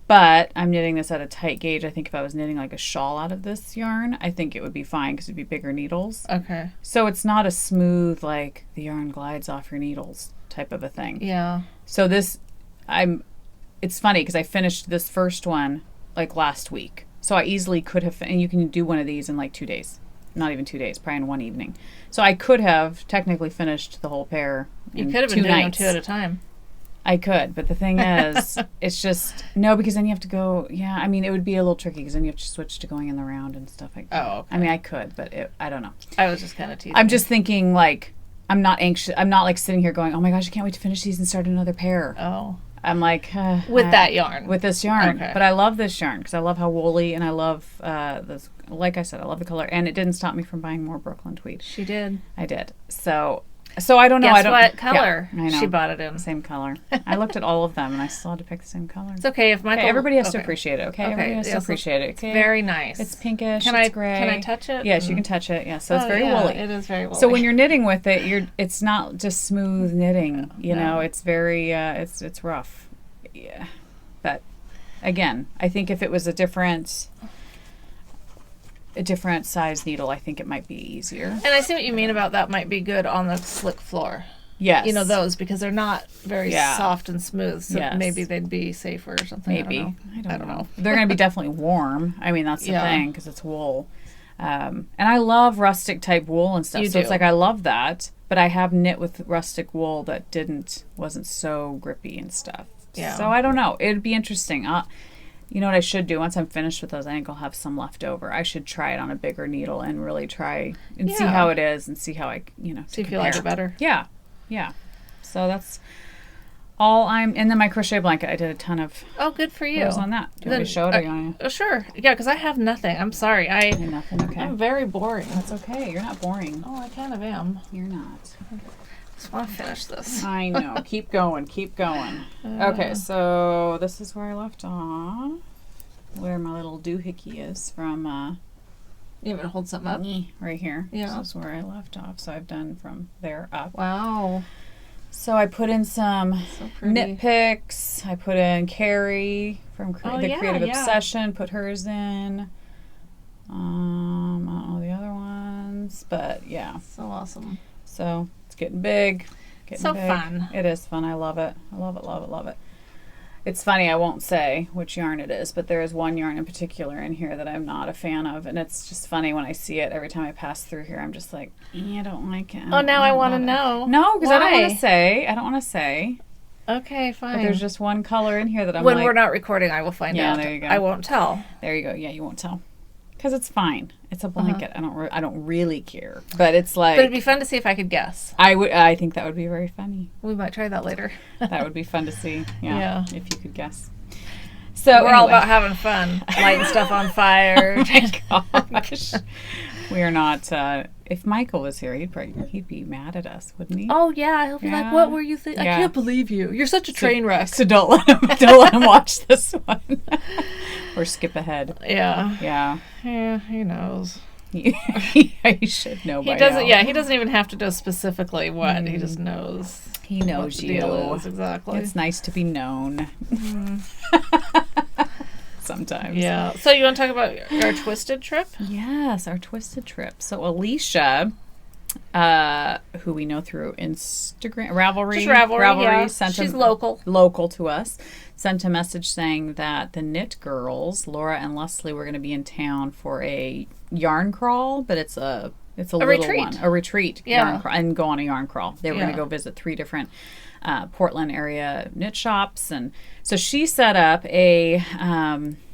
But I'm knitting this at a tight gauge. I think if I was knitting like a shawl out of this yarn, I think it would be fine because it'd be bigger needles. Okay. So it's not a smooth, like the yarn glides off your needles type of a thing. Yeah. So it's funny because I finished this first one like last week. So I easily could have, and you can do one of these in like 2 days. Not even 2 days, probably in one evening. So I could have technically finished the whole pair in 2 nights. You could have been doing them 2 at a time. I could, but the thing is, it's just, no, because then you have to go, I mean, it would be a little tricky because then you have to switch to going in the round and stuff like that. Oh, okay. I mean, I could, but I don't know. I was just kind of teasing. I'm just thinking, like, I'm not anxious. I'm not, like, sitting here going, oh my gosh, I can't wait to finish these and start another pair. Oh. I'm like... with that yarn. With this yarn. Okay. But I love this yarn because I love how woolly and I love this. Like I said, I love the color. And it didn't stop me from buying more Brooklyn Tweed. She did. I did. So I don't know. Guess I don't, what color I know. she bought it in? Same color. I looked at all of them and I still had to pick the same color. It's okay if Michael... everybody has to appreciate it, okay? Everybody has to appreciate it, okay? It's very nice. It's pinkish, it's gray. Can I touch it? Yes, you can touch it. Yeah, so it's very woolly. It is very woolly. So when you're knitting with it, it's not just smooth knitting. You know, it's very, it's rough. Yeah. But again, I think if it was a different size needle, I think it might be easier. And I see what you mean about that might be good on the slick floor. Yes. You know, those, because they're not very soft and smooth, so maybe they'd be safer or something. Maybe. I don't know. They're going to be definitely warm. I mean, that's the thing, because it's wool. And I love rustic type wool and stuff. It's like I love that, but I have knit with rustic wool that wasn't so grippy and stuff. Yeah. So I don't know. It'd be interesting. You know what I should do? Once I'm finished with those, I think I'll have some left over. I should try it on a bigger needle and really try and see how it is and see how I, see if you like it better. Yeah. Yeah. So that's all and then my crochet blanket, I did a ton of. Oh, good for you. Rows on that. Do you want me to show it? Sure. Yeah, because I have nothing. I'm sorry. Nothing. Okay. I'm very boring. That's okay. You're not boring. Oh, I kind of am. You're not. Just want to finish this. I know. Keep going. Keep going. Okay, so this is where I left off. Where my little doohickey is from. You want to hold something up? Right here. Yeah. This is where I left off. So I've done from there up. Wow. So I put in some knit picks. I put in Carrie from the Creative Obsession. Put hers in. I don't know the other ones, but yeah. So awesome. So it's getting big. Fun. It is fun. I love it. I love it, love it, love it. It's funny, I won't say which yarn it is, but there is one yarn in particular in here that I'm not a fan of, and it's just funny when I see it. Every time I pass through here, I'm just like, I don't like it. Now I want to know. No, because I don't want to say. I don't want to say. Okay, fine. But there's just one color in here that I'm when we're not recording, I will find out. Yeah, there you go. I won't tell. There you go. Yeah, you won't tell. Because it's fine. It's a blanket. I don't really care. But it's like. But it'd be fun to see if I could guess. I think that would be very funny. We might try that later. That would be fun to see. Yeah. If you could guess. So we're all about having fun, lighting stuff on fire. Oh my gosh. We are not. If Michael was here, he'd be mad at us, wouldn't he? Oh yeah, he'll be like, "What were you thinking? I can't believe you. You're such a train wreck." So don't let him watch this one, or skip ahead. Yeah. Yeah. Yeah. He knows. He should know. He doesn't. now. Yeah. He doesn't even have to know specifically what. He just knows. He knows what the deal is, exactly. It's nice to be known. Sometimes. Yeah. So you want to talk about our twisted trip? Yes, our twisted trip. So Alicia, who we know through Instagram, Ravelry. Just Ravelry, yeah. She's local to us. Sent a message saying that the Knit Girls, Laura and Leslie, were going to be in town for a yarn crawl, but it's a little retreat. one, a retreat, yarn crawl, and go on a yarn crawl. They were going to go visit 3 different Portland area knit shops, and so she set up a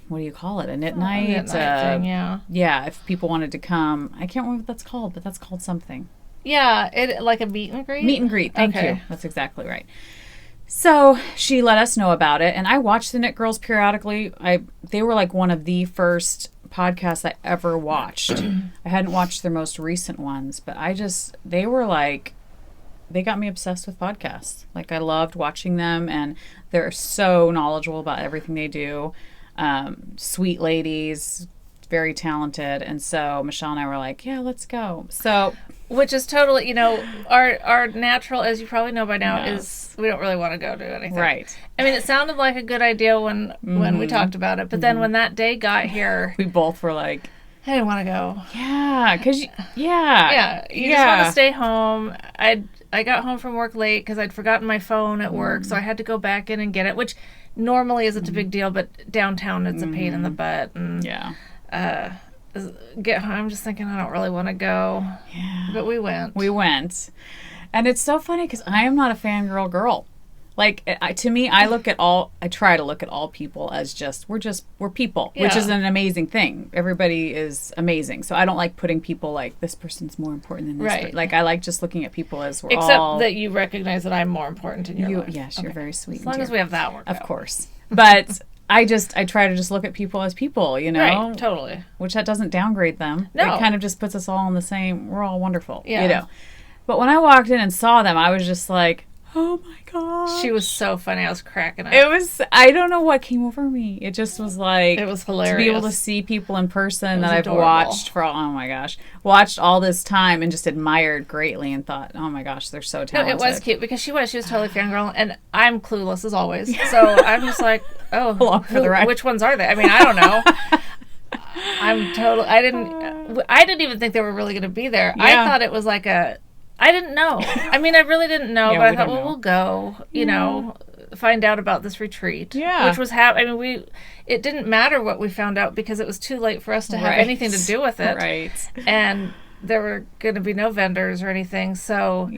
what do you call it? A knit night. A knit night thing, yeah. Yeah, if people wanted to come, I can't remember what that's called, but that's called something. Yeah, it like a meet and greet. Meet and greet. Thank you. That's exactly right. So she let us know about it, and I watched the Knit Girls periodically. They were like one of the first podcasts I ever watched. I hadn't watched their most recent ones, but they got me obsessed with podcasts. Like, I loved watching them, and they're so knowledgeable about everything they do. Sweet ladies, very talented. And so Michelle and I were like, yeah, let's go. So, which is totally, our natural, as you probably know by now, is we don't really want to go do anything. Right. I mean, it sounded like a good idea when we talked about it, but then when that day got here, we both were like, I didn't want to go. Yeah, because you just want to stay home. I got home from work late because I'd forgotten my phone at work, so I had to go back in and get it, which normally isn't a big deal, but downtown it's a pain in the butt. And get home, I'm just thinking I don't really want to go. Yeah. But we went. And it's so funny because I am not a fangirl girl. Like, to me, I try to look at all people as we're people, which is an amazing thing. Everybody is amazing. So I don't like putting people like, this person's more important than this. Right. Like, I like just looking at people as we're Except all. that you recognize that I'm more important in your life. Yes, you're very sweet. As long as we have that worked out. Of course. But I try to just look at people as people, Right, totally. Which that doesn't downgrade them. No. It kind of just puts us all in the same, we're all wonderful, Yeah. But when I walked in and saw them, I was just like, oh my gosh. She was so funny. I was cracking up. I don't know what came over me. It just was like. It was hilarious. To be able to see people in person that I've watched watched all this time and just admired greatly and thought, oh my gosh, they're so talented. No, it was cute because she was totally fangirl, and I'm clueless as always. So I'm just like, which ones are they? I mean, I don't know. I didn't even think they were really going to be there. Yeah. I thought it was like I didn't know. I mean, I really didn't know, but I thought, we'll go, find out about this retreat. Yeah. Which was it didn't matter what we found out because it was too late for us to have anything to do with it. Right. And there were going to be no vendors or anything. So,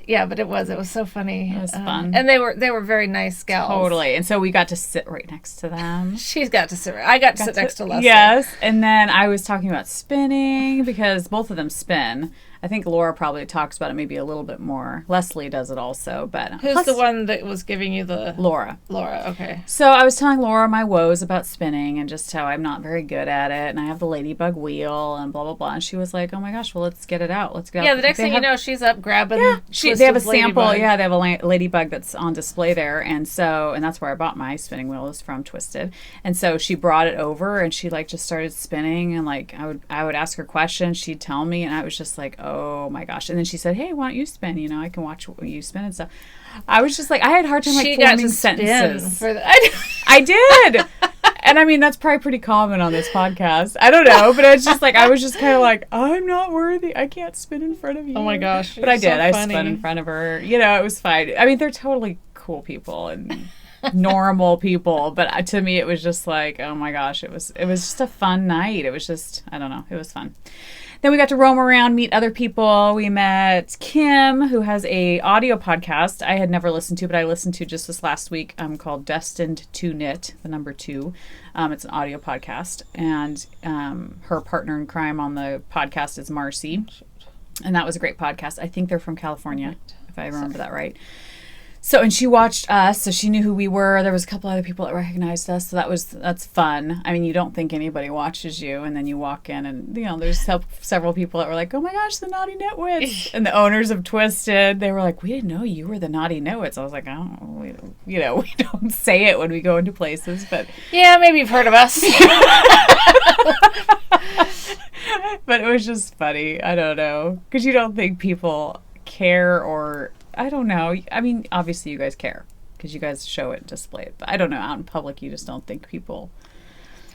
Yeah, but it was so funny. It was fun. And they were very nice gals. Totally. And so we got to sit right next to them. She's got to sit. I got to sit next to Leslie. Yes. And then I was talking about spinning because both of them spin. I think Laura probably talks about it maybe a little bit more. Leslie does it also, but who's the one that was giving you the Laura? Laura, okay. So I was telling Laura my woes about spinning and just how I'm not very good at it, and I have the ladybug wheel and blah blah blah. And she was like, "Oh my gosh, well let's get it out. Let's get out." Yeah, the next thing you know, she's up grabbing. Yeah, they have a sample. Ladybug. Yeah, they have a ladybug that's on display there, and that's where I bought my spinning wheel is from Twisted. And so she brought it over, and she like just started spinning, and like I would ask her questions, she'd tell me, and I was just like, oh my gosh. And then she said, "Hey, why don't you spin? You know, I can watch you spin and stuff." I was just like, I had a hard time like forming sentences. I did. And I mean, that's probably pretty common on this podcast. I don't know, but it's just like, I was just kind of like, I'm not worthy. I can't spin in front of you. Oh my gosh. But I did. I spun in front of her. You know, it was fine. I mean, they're totally cool people and normal people. But to me, it was just like, oh my gosh, it was just a fun night. It was just, I don't know. It was fun. Then we got to roam around, meet other people. We met Kim, who has a audio podcast I had never listened to, but I listened to just this last week, called Destined to Knit, the number 2. It's an audio podcast. And her partner in crime on the podcast is Marcy. And that was a great podcast. I think they're from California, if I remember that right. So, and she watched us, so she knew who we were. There was a couple other people that recognized us, so that's fun. I mean, you don't think anybody watches you, and then you walk in, and you know, there's several people that were like, "Oh my gosh, the Naughty Nitwits!" And the owners of Twisted, they were like, "We didn't know you were the Naughty Nitwits." I was like, "Oh, we don't say it when we go into places, but yeah, maybe you've heard of us." But it was just funny. I don't know, because you don't think people care or. I don't know. I mean, obviously you guys care because you guys show it and display it. But I don't know. Out in public, you just don't think people...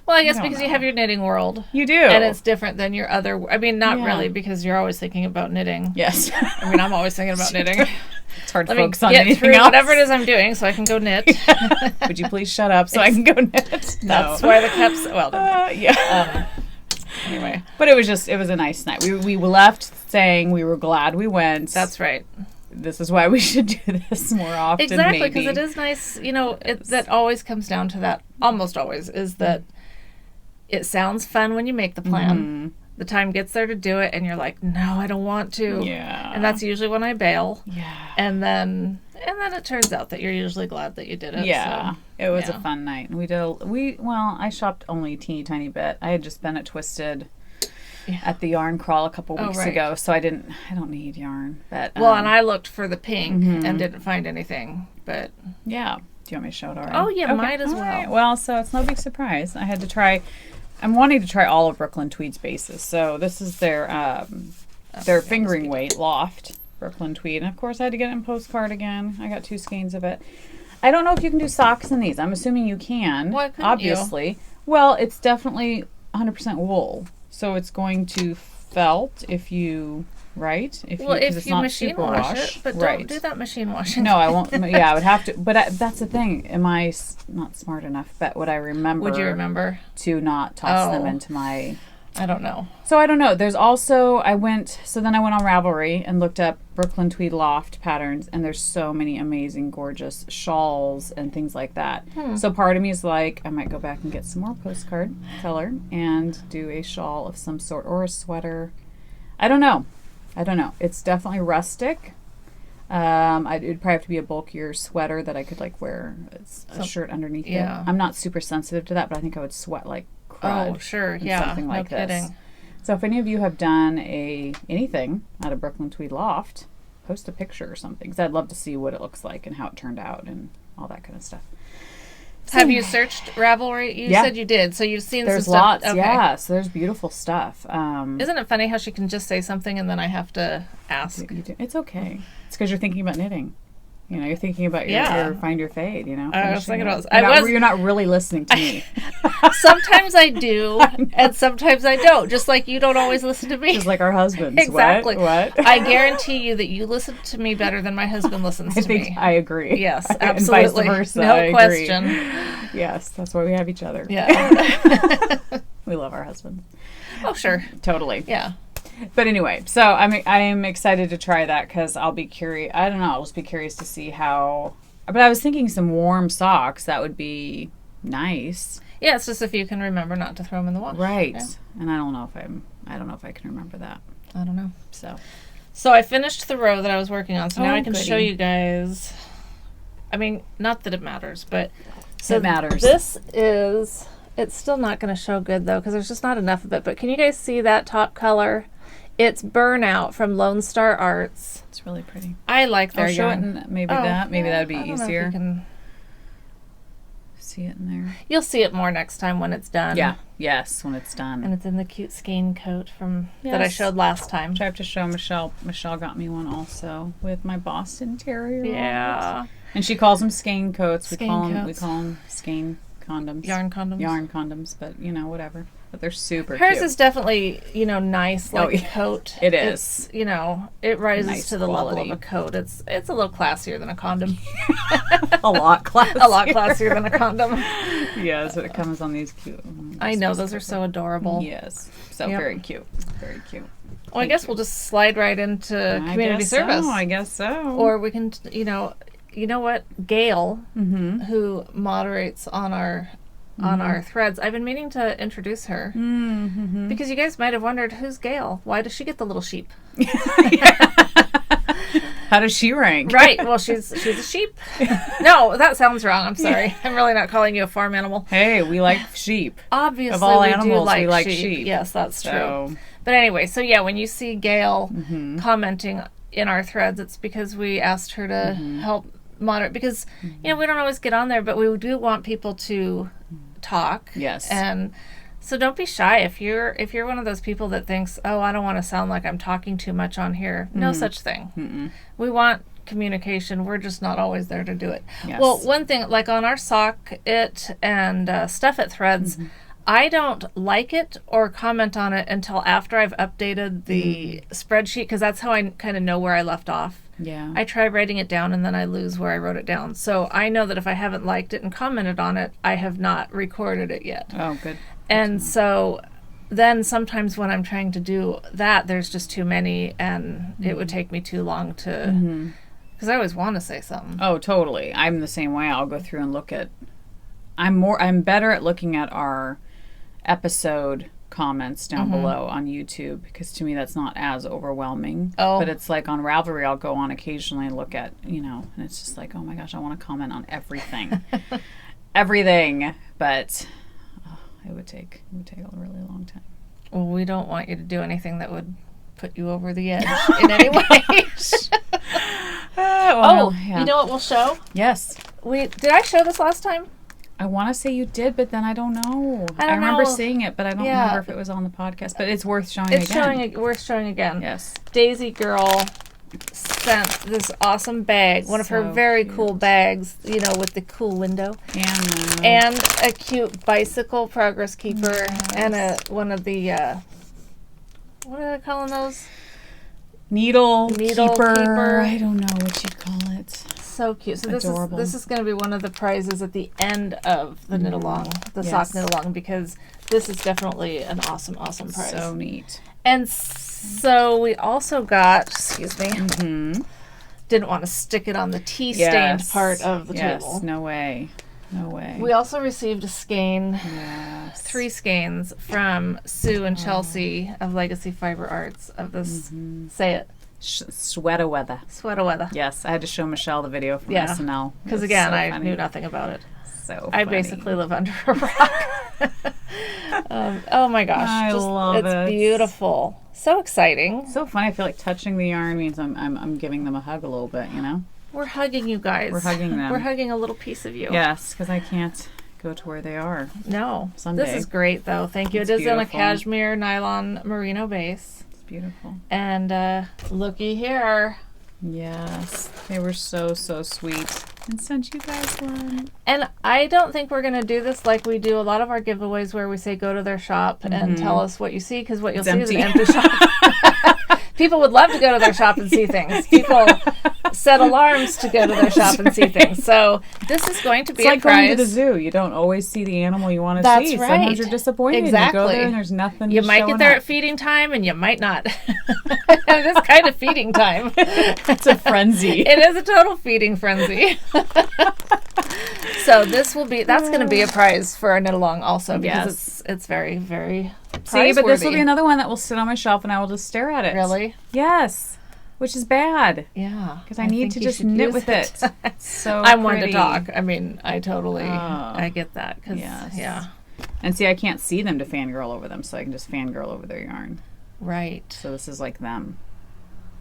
Well, I guess because you have your knitting world. You do. And it's different than your other... I mean, not really, because you're always thinking about knitting. Yes. I mean, I'm always thinking about knitting. It's hard to focus on anything else. Whatever it is I'm doing so I can go knit. Would you please shut up so I can go knit? No. That's why the cups... Well, yeah. Anyway. But it was a nice night. We left saying we were glad we went. That's right. This is why we should do this more often. Exactly, because it is nice. You know, that always comes down to that. Almost always is that it sounds fun when you make the plan. Mm-hmm. The time gets there to do it, and you're like, "No, I don't want to." Yeah. And that's usually when I bail. Yeah. And then it turns out that you're usually glad that you did it. Yeah. So, it was a fun night. I shopped only a teeny tiny bit. I had just been at Twisted. Yeah. At the yarn crawl a couple weeks ago, so I don't need yarn. But and I looked for the pink and didn't find anything. But yeah, do you want me to show it already? Oh yeah, might as well. Right. Well, so it's no big surprise. I had to try. I'm wanting to try all of Brooklyn Tweed's bases. So this is their fingering weight loft Brooklyn Tweed, and of course I had to get it in postcard again. I got 2 skeins of it. I don't know if you can do socks in these. I'm assuming you can. Why couldn't obviously. You? Well, it's definitely 100% wool. So it's going to felt if you it's not machine wash it, but don't do that machine washing. No, I won't. Yeah, I would have to. But that's the thing. Am I not smart enough? But would I remember? Would you remember to not toss them into my? I don't know. So I don't know. There's also then I went on Ravelry and looked up Brooklyn Tweed loft patterns, and there's so many amazing, gorgeous shawls and things like that. So part of me is like, I might go back and get some more postcard color and do a shawl of some sort or a sweater. I don't know. It's definitely rustic. It'd probably have to be a bulkier sweater that I could like wear a shirt underneath it. I'm not super sensitive to that, but I think I would sweat like crud. Oh, sure. Yeah. Something like no this. Kidding. So if any of you have done anything out of Brooklyn Tweed loft, post a picture or something, because I'd love to see what it looks like and how it turned out and all that kind of stuff. So, have you searched Ravelry? You said you did, so you've seen there's some stuff. There's lots, yeah. So there's beautiful stuff. Isn't it funny how she can just say something and then I have to ask? It's okay. It's because you're thinking about knitting. You know, you're thinking about your find your fade, you know. I was thinking about you're not really listening to me. Sometimes I do, and sometimes I don't. Just like you don't always listen to me. Just like our husbands. Exactly. What? I guarantee you that you listen to me better than my husband listens to me. I agree. Yes, absolutely. And vice versa. No question. Yes, that's why we have each other. Yeah. We love our husbands. Oh, sure. Totally. Yeah. But anyway, so I'm excited to try that because I'll be curious. I don't know. I'll just be curious to see how. But I was thinking some warm socks. That would be nice. Yeah, it's just if you can remember not to throw them in the wash. Right. Yeah. And I don't know if I can remember that. I don't know. So I finished the row that I was working on, so now I can goody. show you guys. I mean, not that it matters, but it matters. It's still not going to show good though because there's just not enough of it. But can you guys see that top color? It's Burnout from Lone Star Arts. It's really pretty. I like their Show it yarn. in maybe that would be I don't know if easier. you can See it in there. You'll see it more next time when it's done. Yeah. Yes, when it's done. And it's in the cute skein coat that I showed last time. Which I have to show Michelle. Michelle got me one also with my Boston Terrier. Yeah. And she calls them skein coats. We call coats. them skein condoms. Yarn condoms. But whatever. But they're super Hers cute. is definitely, nice like a coat. It is. It's, it rises Nice to the level quality. of a coat. It's a little classier than a condom. A lot classier. A lot classier than a condom. Yes, it comes on these cute. I know, those are so adorable. Yes. So Yep. very cute. Very cute. Well, I guess we'll just slide right into community service. I guess so. Or we can, you know what? Gail, Mm-hmm. who moderates on our threads, I've been meaning to introduce her. Mm-hmm. Because you guys might have wondered, who's Gail? Why does she get the little sheep? How does she rank? Right. Well, she's a sheep. No, that sounds wrong. I'm sorry. I'm really not calling you a farm animal. Hey, we like sheep. Obviously, Of all we animals, do we like sheep. sheep. Yes, that's true. So, But anyway, so yeah, when you see Gail Mm-hmm. commenting in our threads, it's because we asked her to help moderate. Because, we don't always get on there, but we do want people to talk. Yes. And so don't be shy if you're one of those people that thinks, oh, I don't want to sound like I'm talking too much on here. No such thing. Mm-mm. We want communication. We're just not always there to do it. Yes. Well, one thing, like on our Sock It and Stuff It threads, I don't like it or comment on it until after I've updated the spreadsheet, because that's how I kind of know where I left off. Yeah. I try writing it down and then I lose where I wrote it down. So I know that if I haven't liked it and commented on it, I have not recorded it yet. Oh, good. And so then sometimes when I'm trying to do that, there's just too many and it would take me too long to... Because I always want to say something. Oh, totally. I'm the same way. I'll go through and look at... I'm better at looking at our episode comments down below on YouTube, because to me that's not as overwhelming. Oh. But it's like on Ravelry, I'll go on occasionally and look at, and it's just like, oh my gosh, I want to comment on everything. Everything. But it would take a really long time. Well, we don't want you to do anything that would put you over the edge in any way. Yeah. You know what we'll show? Yes. Did I show this last time? I want to say you did, but then I don't know. I don't remember know. seeing it, but I don't Yeah. remember if it was on the podcast. But it's worth showing It's again. worth showing again. Yes. Daisy Girl sent this awesome bag, one of her So very cute. cool bags, with the cool window, And and a cute bicycle progress keeper, and one of the what are they calling those? needle keeper. keeper. I don't know what you'd call it. So cute. So Adorable. this is going to be one of the prizes at the end of the knit along, the sock Yes. knit along, because this is definitely an awesome prize. So neat. And so we also got, excuse me, didn't want to stick it on the tea stained part of the table. No way. No way. We also received a skein, Yes. 3 skeins from Sue and Chelsea of Legacy Fiber Arts of this, say it, Sweater weather. sweater weather. Yes, I had to show Michelle the video from Yeah. SNL. Because It's again, so I funny. knew nothing about it. So I funny. basically live under a rock. Oh my gosh. I love it's it. beautiful. So exciting. So funny. I feel like touching the yarn means I'm giving them a hug a little bit, We're hugging you guys. We're hugging them. We're hugging a little piece of you. Yes, because I can't go to where they are. No. Someday. This is great though. Thank you. It's It is on a beautiful. cashmere nylon merino base. It's beautiful. And looky here. Yes, they were so sweet. And sent you guys one. And I don't think we're going to do this like we do a lot of our giveaways where we say go to their shop and tell us what you see, because what you'll It's see is an empty. empty shop. People would love to go to their shop and see things. People set alarms to go to their shop and see things. So this is going to be It's like a prize. going to the zoo. You don't always see the animal you want to That's see. right. Sometimes you're disappointed. Exactly. You go there and there's nothing. You might get there at feeding time, and you might not. It is kind of feeding time. It's a frenzy. It is a total feeding frenzy. So that's going to be a prize for our knit along also, because it's very, very See, but this will be prize-worthy. another one that will sit on my shelf and I will just stare at it. Really? Yes. Which is bad. Yeah. Because I need to just knit with it. So I'm one to pretty. talk. I mean, I totally, I get that. Cause, Yes. Yeah. And see, I can't see them to fangirl over them, so I can just fangirl over their yarn. Right. So this is like them.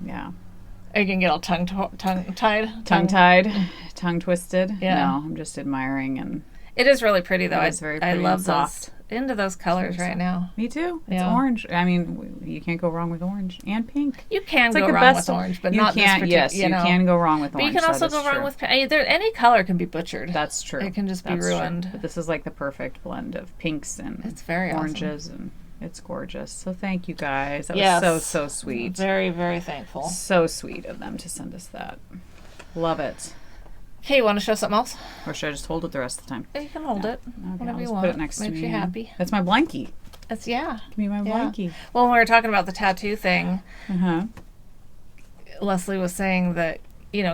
Yeah. Are you going to get all tongue-tied? Tongue-tied, tongue-twisted. Yeah. No, I'm just admiring. And It is really pretty, though. It is very I pretty love and soft. into those colors right now. Me too. It's Yeah. orange. I mean, you can't go wrong with orange and pink. You can It's go like the wrong best- with orange, but you not can't. this Yes, particular. you can go wrong with But orange. you can also that go is wrong true. with any color can be butchered. That's true. It can just be That's true. ruined. But this is like the perfect blend of pinks and It's very awesome. oranges, and it's gorgeous. So thank you guys. That Yes. was so sweet. Very, very thankful. So sweet of them to send us that. Love it. Okay, you want to show something else? Or should I just hold it the rest of the time? You can hold it. Okay, Whatever I'll you just want. put it next Makes to me. you happy. That's my blankie. That's yeah. Give me my Yeah. blankie. Well, when we were talking about the tattoo thing, Uh-huh. Leslie was saying that,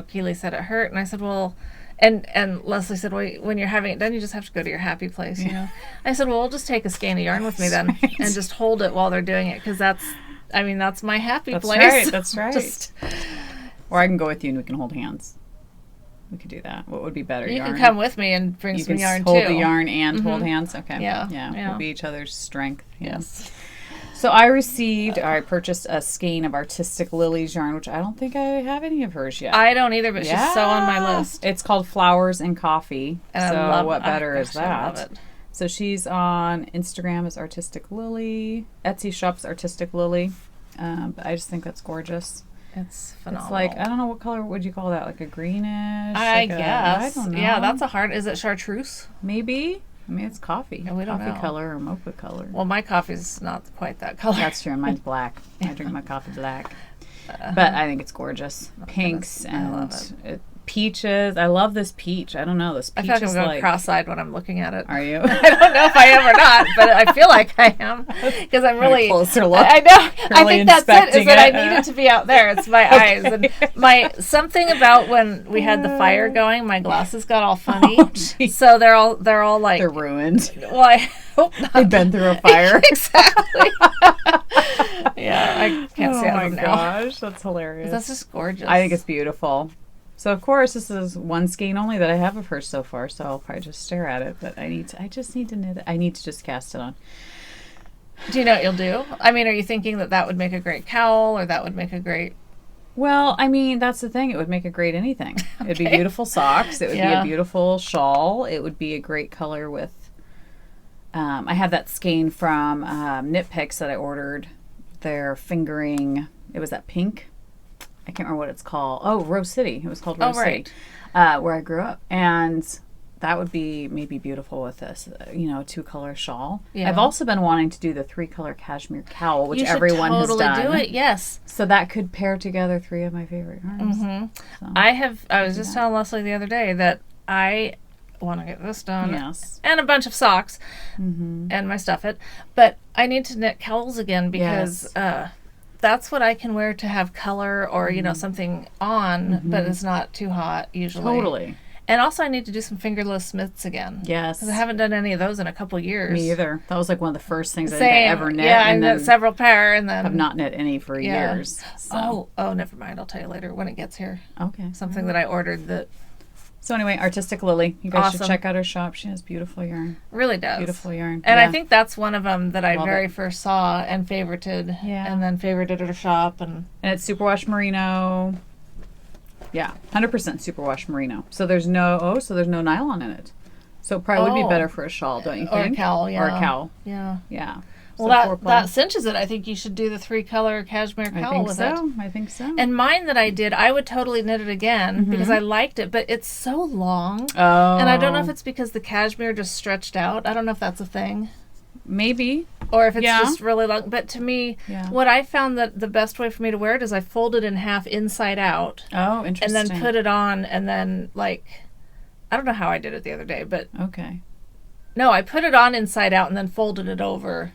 Keely said it hurt, and I said, well, and Leslie said, well, when you're having it done, you just have to go to your happy place, I said, well, we'll just take a skein of yarn with me then, Right. and just hold it while they're doing it, because that's my happy That's place. right. That's right. Just, Or I can go with you and we can hold hands. We could do that. What would be better? you yarn? can come with me and bring You some can yarn hold too. the yarn and hold Mhm. hands. Okay. Yeah, Yeah. yeah. We'll be each other's strength. Yeah. Yes. So I purchased a skein of Artistic Lily's yarn, which I don't think I have any of hers yet. I don't either, but she's so on my list. It's called Flowers and Coffee. And so I love what better is actually, I love that? it. So she's on Instagram as Artistic Lily. Etsy shops Artistic Lily. But I just think that's gorgeous. It's phenomenal. It's like, I don't know, what color would you call that? Like a greenish? I like guess. I don't know. Yeah, that's a hard. Is it chartreuse? Maybe. I mean, it's coffee. Yeah, we don't coffee know. color or mocha color. Well, my coffee's not quite that color. That's true. Mine's black. I drink my coffee black. But I think it's gorgeous. Pinks I love and peaches. I love this peach. I don't know. This I peach feel like I'm is going like... cross-eyed when I'm looking at it. Are you? I don't know if I am or not, but I feel like I am because I'm really closer look. I know. I Really think that's it. Is inspecting that I it. needed to be out there. It's my eyes and my something about when we had the fire going. My glasses got all funny, so they're all like They're ruined. Well, I hope not. They've been through a fire. Exactly. Yeah, I can't see Oh out my of them now. gosh, that's hilarious. That's just gorgeous. I think it's beautiful. So of course this is one skein only that I have of hers so far, so I'll probably just stare at it, but I just need to knit it. I need to just cast it on. Do you know what you'll do? I mean, are you thinking that would make a great cowl, or that would make a great? Well, I mean, that's the thing. It would make a great anything. It'd be Okay. beautiful socks. It would be Yeah. a beautiful shawl. It would be a great color with... I have that skein from Knit Picks that I ordered. They're fingering... It was that pink. I can't remember what it's called. Oh, Rose City. It was called Rose right. City. Where I grew up. And that would be maybe beautiful with this, a 2-color shawl. Yeah. I've also been wanting to do the 3-color cashmere cowl, which You should everyone totally has done. do it. Yes. So that could pair together 3 of my favorite yarns. Mm-hmm. So, I was just telling Leslie the other day that I want to get this done. yes. And a bunch of socks Mm-hmm. and my stuff it, but I need to knit cowls again because that's what I can wear to have color or something on, but it's not too hot usually. Totally. And also I need to do some fingerless mitts again. Yes. Because I haven't done any of those in a couple years. Me either. That was like one of the first things I Same. think I ever knit. Yeah, I and knit then several pair and then have not knit any for Yeah. years. So. Oh, never mind. I'll tell you later when it gets here. Okay. Something that I ordered that So anyway, Artistic Lily. You guys should Awesome. check out her shop. She has beautiful yarn. really does. Beautiful yarn. And Yeah. I think that's one of them that I Love very it. first saw and favorited. Yeah. And then favorited at a shop. And And it's superwash merino. Yeah, 100% superwash merino. So there's no nylon in it. So it probably would be Oh. better for a shawl, don't you Or a think? cowl, yeah. Or a cowl. yeah. Yeah. Well, So that foreplay. cinches it. I think you should do the 3-color cashmere I cowl think with so. it. I think so. And mine that I did, I would totally knit it again because I liked it, but it's so long. oh. And I don't know if it's because the cashmere just stretched out. I don't know if that's a thing. maybe. Or if it's just really long. But to me, Yeah. what I found that the best way for me to wear it is I fold it in half inside out. Oh, interesting. And then put it on, and then, like, I don't know how I did it the other day, but... Okay. No, I put it on inside out and then folded it over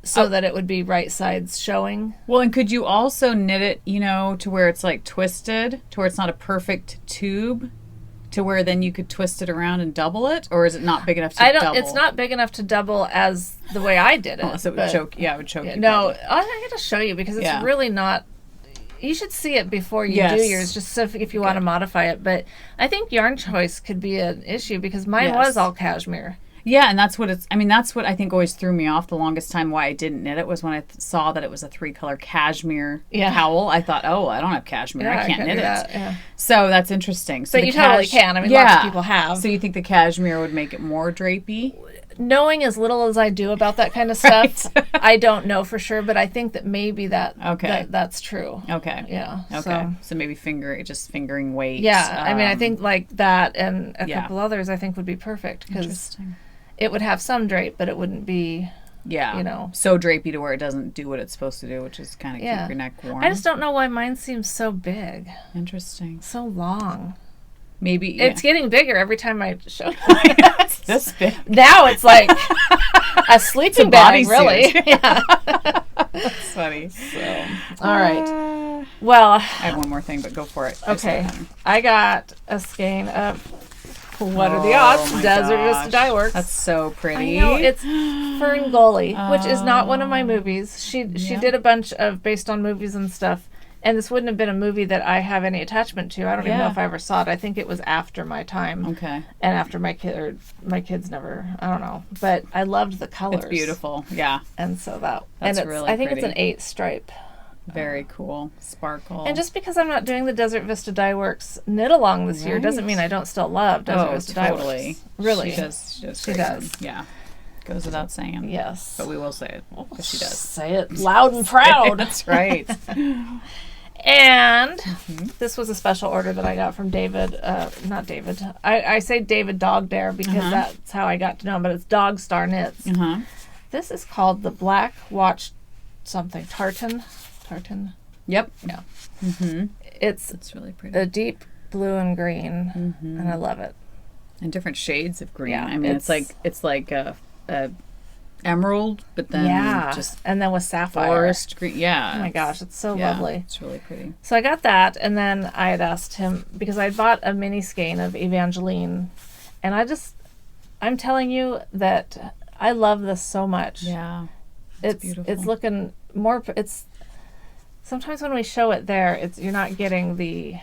so that it would be right sides showing. Well, and could you also knit it, you know, to where it's, like, twisted, to where it's not a perfect tube, to where then you could twist it around and double it? Or is it not big enough to double? It's not big enough to double as the way I did it. Oh, so it would choke. Yeah, it would choke you. No, I got to show you because it's really not... You should see it before you do yours, just so if you want to modify it. But I think yarn choice could be an issue because mine was all cashmere. Yeah, and that's what that's what I think always threw me off the longest time why I didn't knit it was when I saw that it was a 3-color cashmere cowl. I thought, oh, I don't have cashmere. I can't knit it. Yeah. So that's interesting. So but you totally can. I mean, lots of people have. So you think the cashmere would make it more drapey? Knowing as little as I do about that kind of stuff, I don't know for sure, but I think that maybe that's true. Okay. Yeah. Okay. So maybe fingering weight. Yeah. I mean, I think like that and a couple others I think would be perfect because it would have some drape, but it wouldn't be, you know. So drapey to where it doesn't do what it's supposed to do, which is kind of keep your neck warm. I just don't know why mine seems so big. Interesting. So long. Maybe it's getting bigger every time I show It's this big. Now it's like a sleeping bag, really. Yeah. That's funny. So, all right. Well, I have one more thing, but go for it. Okay. I got a skein of What Are the Odds? Desert Vista Dye Works. That's so pretty. I know, it's Ferngully, which is not one of my movies. She did a bunch of based on movies and stuff. And this wouldn't have been a movie that I have any attachment to. I don't even know if I ever saw it. I think it was after my time. Okay. And after my kids never, I don't know. But I loved the colors. It's beautiful. Yeah. And so that's really I think pretty. It's an 8 stripe. Very cool. Sparkle. And just because I'm not doing the Desert Vista Dye Works knit along this year doesn't mean I don't still love Desert Vista Dye Works. Really. She does. Yeah. Goes without saying. Yes. But we will say it because she does. Say it loud and proud. That's right. And this was a special order that I got from David. Not David. I say David Dog Dare because that's how I got to know him, but it's Dog Star Knits. This is called the Black Watch something. Tartan. Yep. Yeah. It's really pretty. A deep blue and green, and I love it. And different shades of green. Yeah, I mean, it's like a emerald, but then and then with sapphire forest green. Yeah. Oh my gosh, it's so lovely. It's really pretty. So I got that, and then I had asked him because I bought a mini skein of Evangeline, and I'm telling you that I love this so much. Yeah. It's beautiful. It's looking more. It's sometimes when we show it there, you're not getting the.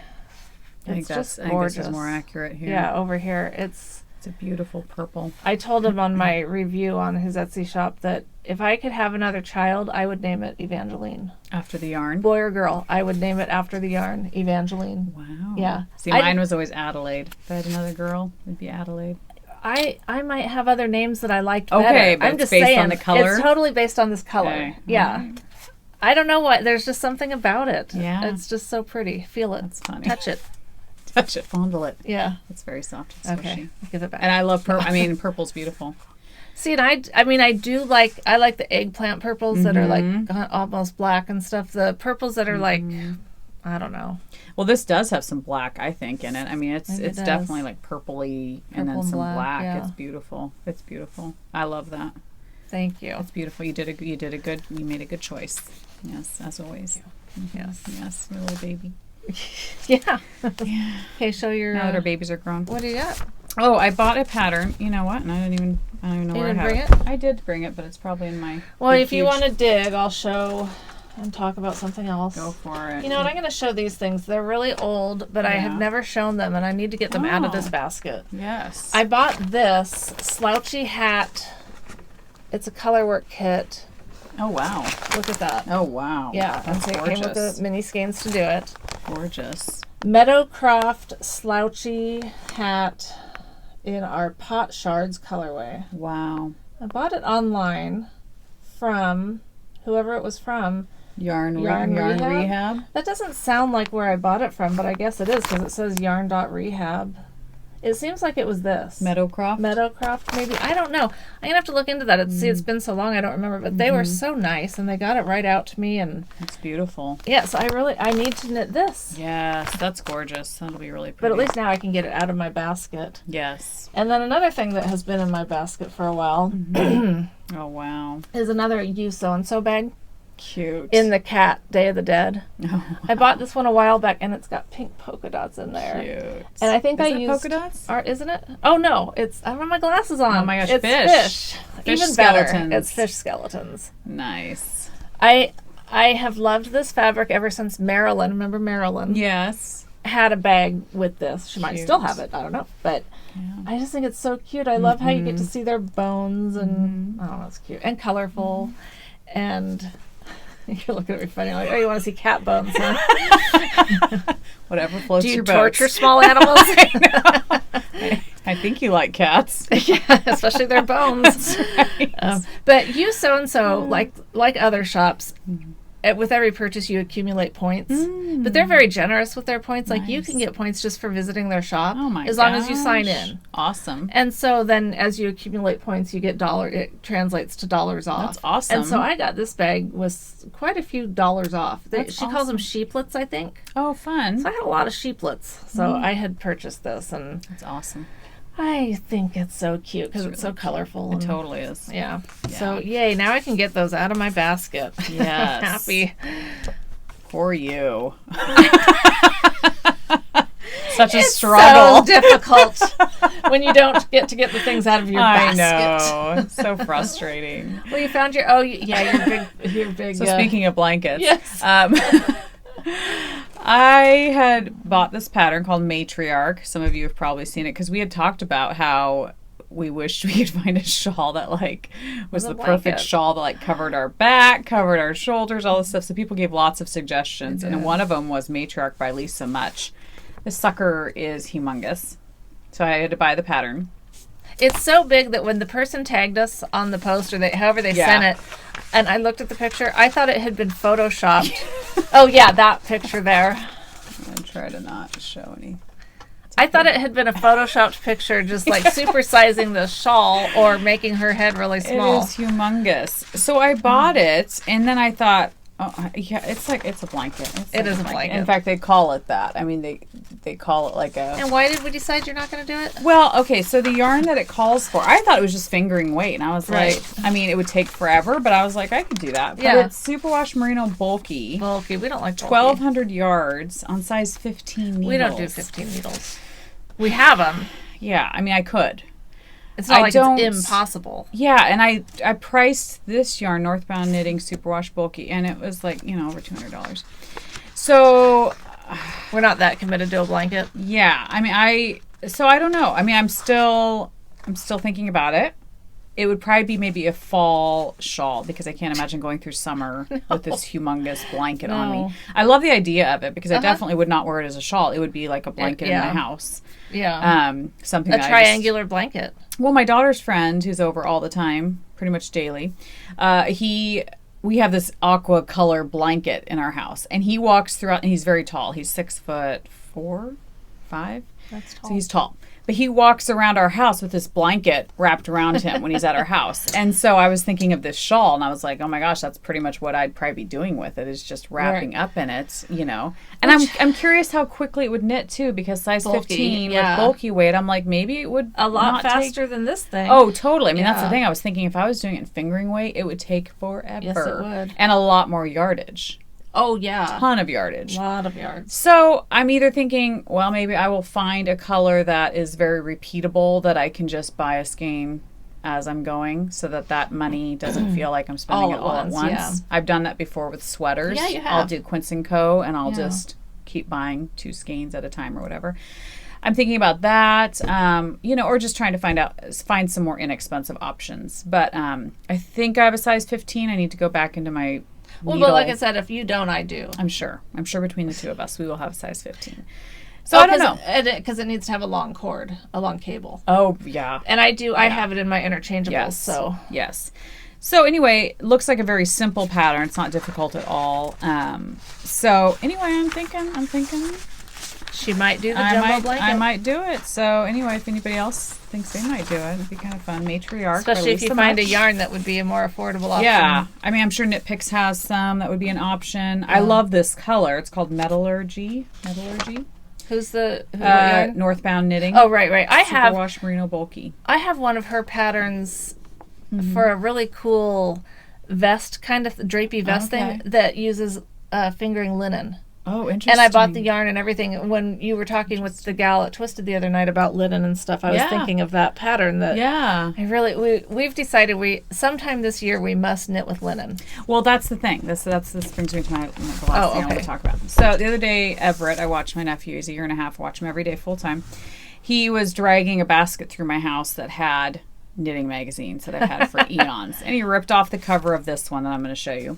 It's just gorgeous. This is more accurate here. Yeah, over here it's a beautiful purple. I told him on my review on his Etsy shop that if I could have another child, I would name it Evangeline. After the yarn? Boy or girl, I would name it after the yarn, Evangeline. Wow. Yeah. See, mine was always Adelaide. If I had another girl, it'd be Adelaide. I might have other names that I liked better. Okay, but I'm just based saying, on the color? It's totally based on this color. Okay. Yeah. Right. I don't know what. There's just something about it. Yeah. It's just so pretty. Feel it. That's funny. Touch it. Touch it. Fondle it. Yeah. It's very soft and squishy. Okay. Give it back. And I love purple. I mean, purple's beautiful. See, and I like the eggplant purples that are like almost black and stuff. The purples that are like, I don't know. Well, this does have some black, I think, in it. I mean, it's does. definitely like purpley and then Purple and some black. yeah. It's beautiful. It's beautiful. I love that. Thank you. It's beautiful. You made a good choice. Yes, as always. Yes, your little baby. Yeah. Okay, show your. Now that our babies are grown. What do you got? Oh, I bought a pattern. You know what? And I don't even know where I have it. I did bring it, but it's probably in my. Well, if you want to dig, I'll show and talk about something else. Go for it. You know what? I'm going to show these things. They're really old, but I have never shown them, and I need to get them out of this basket. Yes. I bought this slouchy hat. It's a colorwork kit. Oh, wow. Look at that. Oh, wow. Yeah, and so it came with the mini skeins to do it. Gorgeous. Meadowcroft slouchy hat in our Pot Shards colorway. Wow. I bought it online from whoever it was from. Yarn Rehab. That doesn't sound like where I bought it from, but I guess it is because it says yarn.rehab. It seems like it was this. Meadowcroft? Meadowcroft, maybe. I don't know. I'm going to have to look into that. See, it's been so long, I don't remember. But they were so nice, and they got it right out to me. And it's beautiful. yeah, so I need to knit this. Yes, that's gorgeous. That'll be really pretty. But at least now I can get it out of my basket. Yes. And then another thing that has been in my basket for a while Oh, wow. is another You Sew and Sew bag. Cute. In the cat Day of the Dead. Oh, I bought this one a while back, and it's got pink polka dots in there. cute. And I think Is I it used polka dots? Isn't it? Oh no, it's I don't have my glasses on. Oh my gosh, it's fish. Fish Even skeletons. better. It's fish skeletons. Nice. I have loved this fabric ever since Marilyn. Remember Marilyn? Yes. Had a bag with this. She might Cute. still have it. I don't know, but I just think it's so cute. I love how you get to see their bones, and I don't know, it's cute and colorful, and. You're looking at me funny, like, oh, you want to see cat bones, huh? Whatever floats Do you your boat. torture small animals? I think you like cats. Yeah, especially their bones. That's right. But You Sew and Sew, like other shops, with every purchase you accumulate points. But they're very generous with their points. Like you can get points just for visiting their shop, as long as you sign in. Awesome. And so then, as you accumulate points, you get It translates to dollars off. That's awesome. And so I got this bag with quite a few dollars off. She calls them awesome. sheeplets, I think. Oh, fun. So I had a lot of sheeplets. So I had purchased this, and That's awesome. I think it's so cute because it's so colorful. It and, totally is. yeah. So yay! Now I can get those out of my basket. Yes. Happy. For you. Such a It's struggle. so difficult when you don't get to get the things out of your basket. I know. So frustrating. Well, you found your your big. So speaking of blankets, Yes. I had bought this pattern called Matriarch. Some of you have probably seen it because we had talked about how we wished we could find a shawl that was the perfect blanket. shawl that covered our back, covered our shoulders, all this stuff. So people gave lots of suggestions, and one of them was Matriarch by Lisa Much. This sucker is humongous, so I had to buy the pattern. It's so big that when the person tagged us on the post, or however they sent it, and I looked at the picture, I thought it had been photoshopped. Oh yeah, that picture there. I'm gonna try to not show any. I thought it had been a photoshopped picture, just supersizing the shawl or making her head really small. It is humongous. So I bought it, and then I thought, oh yeah, it's a blanket. It is a blanket. In fact, they call it that. I mean, they call it like a. And why did we decide you're not going to do it? Well, okay, so the yarn that it calls for, I thought it was just fingering weight, and I was like, I mean, it would take forever, but I was like, I could do that. But it's Superwash Merino bulky. Bulky. We don't like bulky. 1,200 yards on size 15 needles. We don't do 15 needles. We have them. Yeah, I mean, I could. It's not it's impossible. Yeah, and I priced this yarn, Northbound Knitting Superwash Bulky, and it was over $200. So we're not that committed to a blanket. Yeah, I mean, I don't know. I mean, I'm still thinking about it. It would probably be maybe a fall shawl because I can't imagine going through summer with this humongous blanket on me. I love the idea of it because I definitely would not wear it as a shawl. It would be like a blanket in my house. Yeah. Something a triangular blanket. Well, my daughter's friend, who's over all the time, pretty much daily, we have this aqua color blanket in our house, and he walks throughout, and he's very tall. He's 6'4", 5". That's tall. So he's tall. But he walks around our house with this blanket wrapped around him when he's at our house. And so I was thinking of this shawl, and I was like, oh my gosh, that's pretty much what I'd probably be doing with it, is just wrapping up in it, And I'm curious how quickly it would knit, too, because size 15 with bulky weight, I'm like, maybe it would a lot faster than this thing. Oh, totally. I mean, that's the thing. I was thinking if I was doing it in fingering weight, it would take forever. Yes, it would. And a lot more yardage. Oh, yeah. Ton of yardage. A lot of yards. So I'm either thinking, well, maybe I will find a color that is very repeatable that I can just buy a skein as I'm going so that money doesn't feel like I'm spending it all at once. Yeah. I've done that before with sweaters. Yeah, you have. I'll do Quince & Co. and I'll just keep buying 2 skeins at a time or whatever. I'm thinking about that, or just trying to find some more inexpensive options. But I think I have a size 15. I need to go back into my Well, but like I said, if you don't, I do. I'm sure between the two of us, we will have size 15. So I don't know. Because it needs to have a long cord, a long cable. Oh, yeah. And I do. Yeah. I have it in my interchangeables. Yes. So. Yes. So anyway, looks like a very simple pattern. It's not difficult at all. So anyway, I'm thinking She might do the jumbo blanket. I might do it. So anyway, if anybody else thinks they might do it, it'd be kind of fun. Matriarch. Especially if you find a yarn that would be a more affordable option. Yeah. I mean, I'm sure Knit Picks has some. That would be an option. I love this color. It's called Metallurgy. Who's the what yarn? Northbound Knitting. Oh, right. I have Superwash Merino Bulky. I have one of her patterns for a really cool vest, kind of drapey vest thing that uses fingering linen. Oh, interesting. And I bought the yarn and everything. When you were talking with the gal at Twisted the other night about linen and stuff, I was thinking of that pattern. We've decided sometime this year we must knit with linen. Well, that's the thing. This brings me to the last thing I want to talk about. So the other day, Everett, I watched my nephew. He's a year and a half. Watch him every day full time. He was dragging a basket through my house that had knitting magazines that I've had for eons, and he ripped off the cover of this one that I'm going to show you.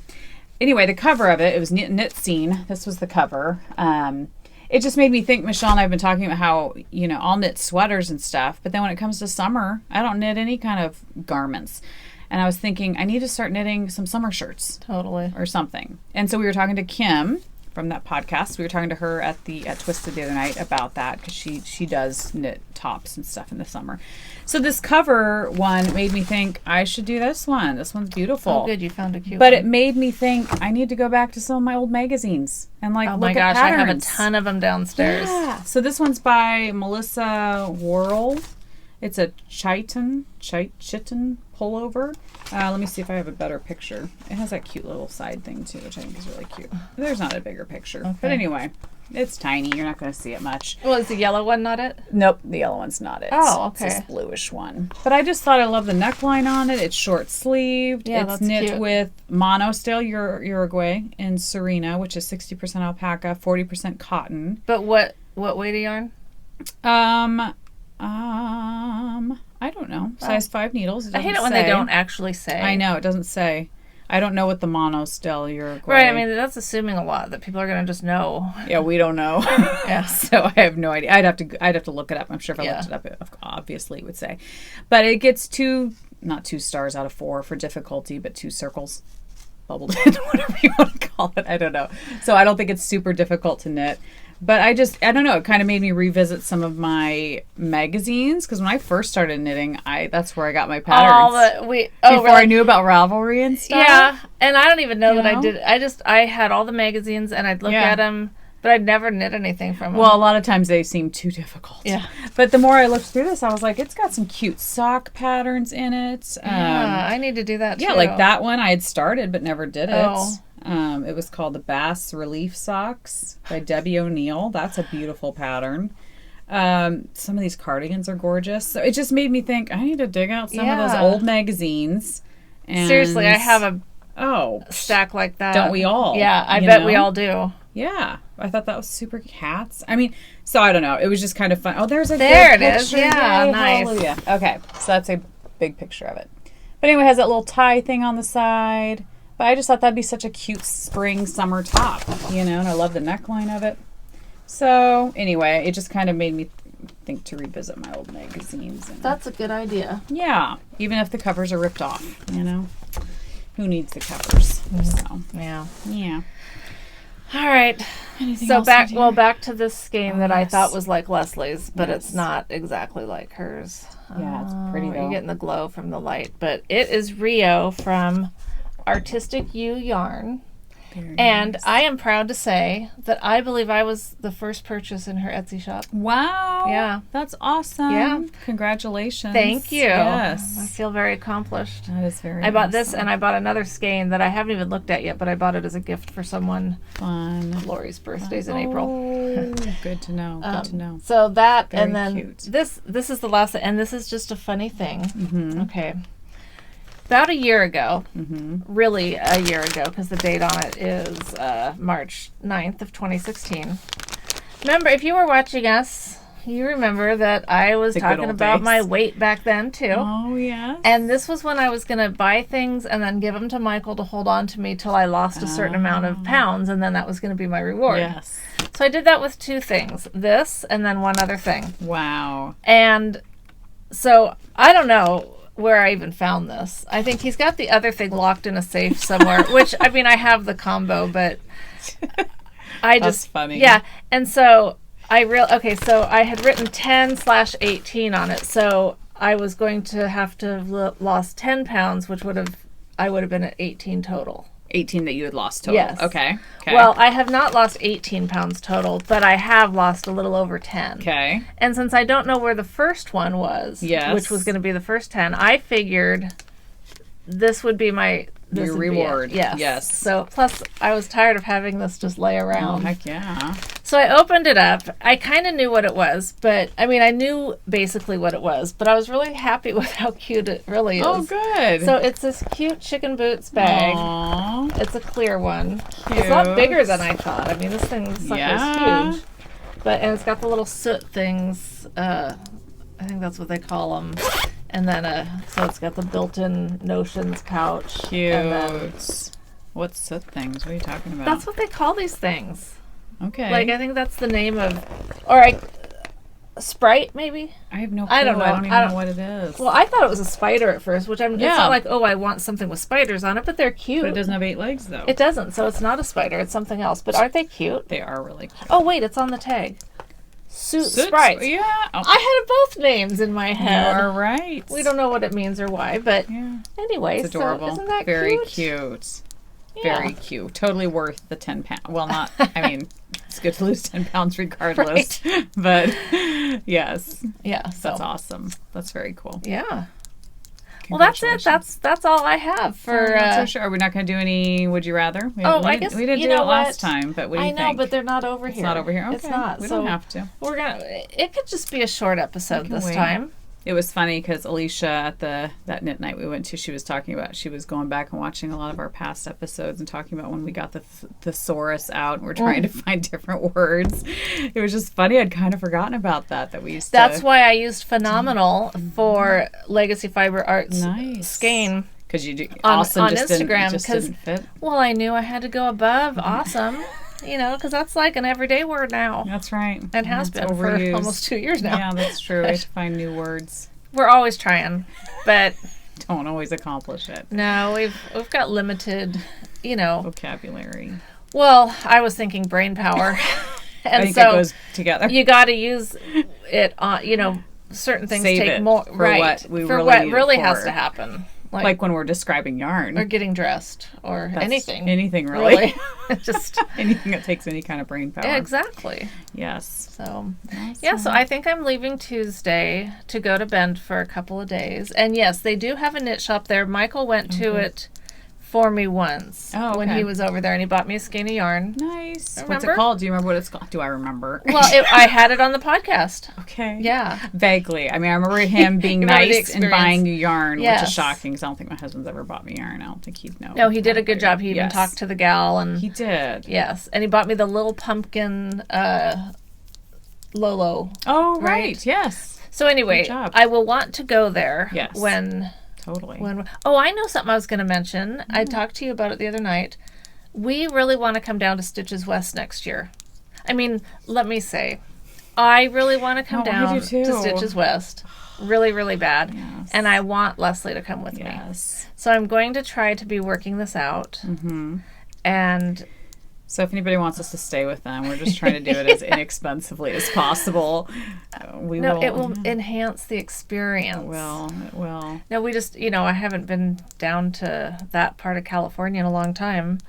Anyway, the cover of it was Knit Scene. This was the cover. It just made me think, Michelle and I have been talking about how, I'll knit sweaters and stuff, but then when it comes to summer, I don't knit any kind of garments. And I was thinking, I need to start knitting some summer shirts. Totally. Or something. And so we were talking to Kim from that podcast. We were talking to her at Twisted the other night about that, because she does knit tops and stuff in the summer. So this cover one made me think I should do this one. This one's beautiful. Oh, good, you found a cute But one. it made me think I need to go back to some of my old magazines and look at patterns. I have a ton of them downstairs. Yeah. So this one's by Melissa Worrell. It's a chitin pullover. Let me see if I have a better picture. It has that cute little side thing too, which I think is really cute. There's not a bigger picture. Okay. But anyway, it's tiny. You're not going to see it much. Well, is the yellow one not it? Nope, the yellow one's not it. Oh, okay. It's this bluish one. But I just thought I love the neckline on it. It's short sleeved. Yeah, it's that's knit cute. with monostale Uruguay in Serena, which is 60% alpaca, 40% cotton. But what weight of yarn? I don't know. Size 5 needles. I hate it when they don't actually say. I know, it doesn't say. I don't know what the monostale Uruguay. Right, I mean, that's assuming a lot that people are going to just know. Yeah, we don't know. Yeah. So I have no idea. I'd have to look it up. I'm sure if I looked it up, obviously it would say. But it gets not 2 stars out of 4 for difficulty, but 2 circles. Bubbled in, whatever you want to call it. I don't know. So I don't think it's super difficult to knit. But I don't know, it kind of made me revisit some of my magazines, because when I first started knitting, that's where I got my patterns. Before I knew about Ravelry and stuff. Yeah, and I don't even know that I did. I had all the magazines, and I'd look at them, but I'd never knit anything from them. Well, a lot of times they seem too difficult. Yeah. But the more I looked through this, I was like, it's got some cute sock patterns in it. Yeah, I need to do that too. Yeah, like that one I had started but never did it. Oh. It was called the Bass Relief Socks by Debbie O'Neill. That's a beautiful pattern. Some of these cardigans are gorgeous. So it just made me think I need to dig out some of those old magazines. And seriously, I have a stack like that. Don't we all? Yeah, I bet we all do. Yeah, I thought that was super hats. I mean, so I don't know. It was just kind of fun. Oh, there's a there good it picture. is. Yeah, Yay, nice. Hallelujah. Okay, so that's a big picture of it. But anyway, it has that little tie thing on the side. But I just thought that'd be such a cute spring summer top, and I love the neckline of it. So anyway, it just kind of made me think to revisit my old magazines. That's a good idea. Yeah, even if the covers are ripped off, who needs the covers? So yeah. All right. Anything so else, back to this skein that I yes. thought was like Leslie's, but it's not exactly like hers. Yeah, it's pretty though. You're getting the glow from the light, but it is Rio from Artistic U Yarn. And nice. I am proud to say that I believe I was the first purchase in her Etsy shop. Wow. Yeah. That's awesome. Yeah. Congratulations. Thank you. Yes. I feel very accomplished. That is very I bought this and I bought another skein that I haven't even looked at yet, but I bought it as a gift for someone. Fun. Lori's birthday's in April. Good to know. Good to know. So that, very and then cute. This is the last, and this is just a funny thing. Mm-hmm. Okay. About a year ago, mm-hmm. really a year ago, because the date on it is March 9th of 2016. Remember, if you were watching us, you remember that I was talking about my weight back then, too. Oh, yeah. And this was when I was going to buy things and then give them to Michael to hold on to me till I lost a certain amount of pounds, and then that was going to be my reward. Yes. So I did that with 2 things, this and then one other thing. Wow. And so I don't know where I even found this. I think he's got the other thing locked in a safe somewhere, which, I mean, I have the combo, but I just... That's funny. Yeah. And so Okay, so I had written 10/18 on it, so I was going to have to have lost 10 pounds, which I would have been at 18 total. 18 that you had lost total. Yes. Okay. Well, I have not lost 18 pounds total, but I have lost a little over 10. Okay. And since I don't know where the first one was, yes, which was going to be the first 10, I figured this would be your reward. Yes. So, plus, I was tired of having this just lay around. Oh, heck yeah. So I opened it up. I kind of knew what it was, but I knew basically what it was, but I was really happy with how cute it really is. Oh, good. So it's this cute chicken boots bag. Aww. It's a clear one. Cute. It's a lot bigger than I thought. This sucker is huge. And it's got the little soot things. I think that's what they call them. And then, so it's got the built-in Notions pouch. Cute. And then, what's soot things? What are you talking about? that's what they call these things. Okay. Like, I think that's the name of, Sprite, maybe? I have no clue. I don't know. I don't even know what it is. Well, I thought it was a spider at first, which it's not like, I want something with spiders on it, but they're cute. But it doesn't have 8 legs, though. It doesn't, so it's not a spider. It's something else. But aren't they cute? They are really cute. Oh, wait, it's on the tag. Soot Sprites. Yeah. Oh. I had both names in my head. You are right. We don't know what it means or why, but anyway, it's adorable. So isn't that very cute? Yeah. Very cute. Totally worth the 10 pounds. Well, not, it's good to lose 10 pounds regardless. Right. But, yes. Yeah. So. That's awesome. That's very cool. Yeah. Well, that's it. That's all I have for. Sure. Are we not going to do any Would You Rather? I guess we didn't do it last time. But what do you think? I know, but they're not over here. It's not over here. Okay. It's not. We don't have to. It could just be a short episode this time. It was funny because Alicia at that knit night we went to, she was talking about, she was going back and watching a lot of our past episodes and talking about when we got the thesaurus out and we're trying to find different words. It was just funny. I'd kind of forgotten about that we used That's why I used Phenomenal for Legacy Fiber Arts skein. Because you do on Instagram because fit. Well, I knew I had to go above awesome. Because that's like an everyday word now. That's right. It has been overused. for almost 2 years now. Yeah, that's true. I have to find new words. We're always trying, but don't always accomplish it. No, we've got limited, vocabulary. Well, I was thinking brain power, and I think it goes together. You got to use it on, certain things Save take it more for right what we for really what need really it has for. to happen. Like when we're describing yarn. Or getting dressed. Or anything. Anything, really. Just anything that takes any kind of brain power. Yeah, exactly. Yes. So, so I think I'm leaving Tuesday to go to Bend for a couple of days. And yes, they do have a knit shop there. Michael went to it for me once when he was over there, and he bought me a skein of yarn. Nice. Remember? What's it called? Do you remember what it's called? Do I remember? Well, I had it on the podcast. Okay. Yeah. Vaguely. I remember him being nice and buying you yarn, which is shocking because I don't think my husband's ever bought me yarn. I don't think he'd know. No, he did a good job. He even talked to the gal. And he did. Yes. And he bought me the little pumpkin Lolo. Oh, right. Yes. So anyway, I will want to go there when... Totally. I know something I was going to mention. I talked to you about it the other night. We really want to come down to Stitches West next year. Let me say, I really want to come down to Stitches West. Really, really bad. Yes. And I want Leslie to come with me. So I'm going to try to be working this out. Mm-hmm. And... So if anybody wants us to stay with them, we're just trying to do it as inexpensively as possible. It will enhance the experience. It will. No, we just, I haven't been down to that part of California in a long time.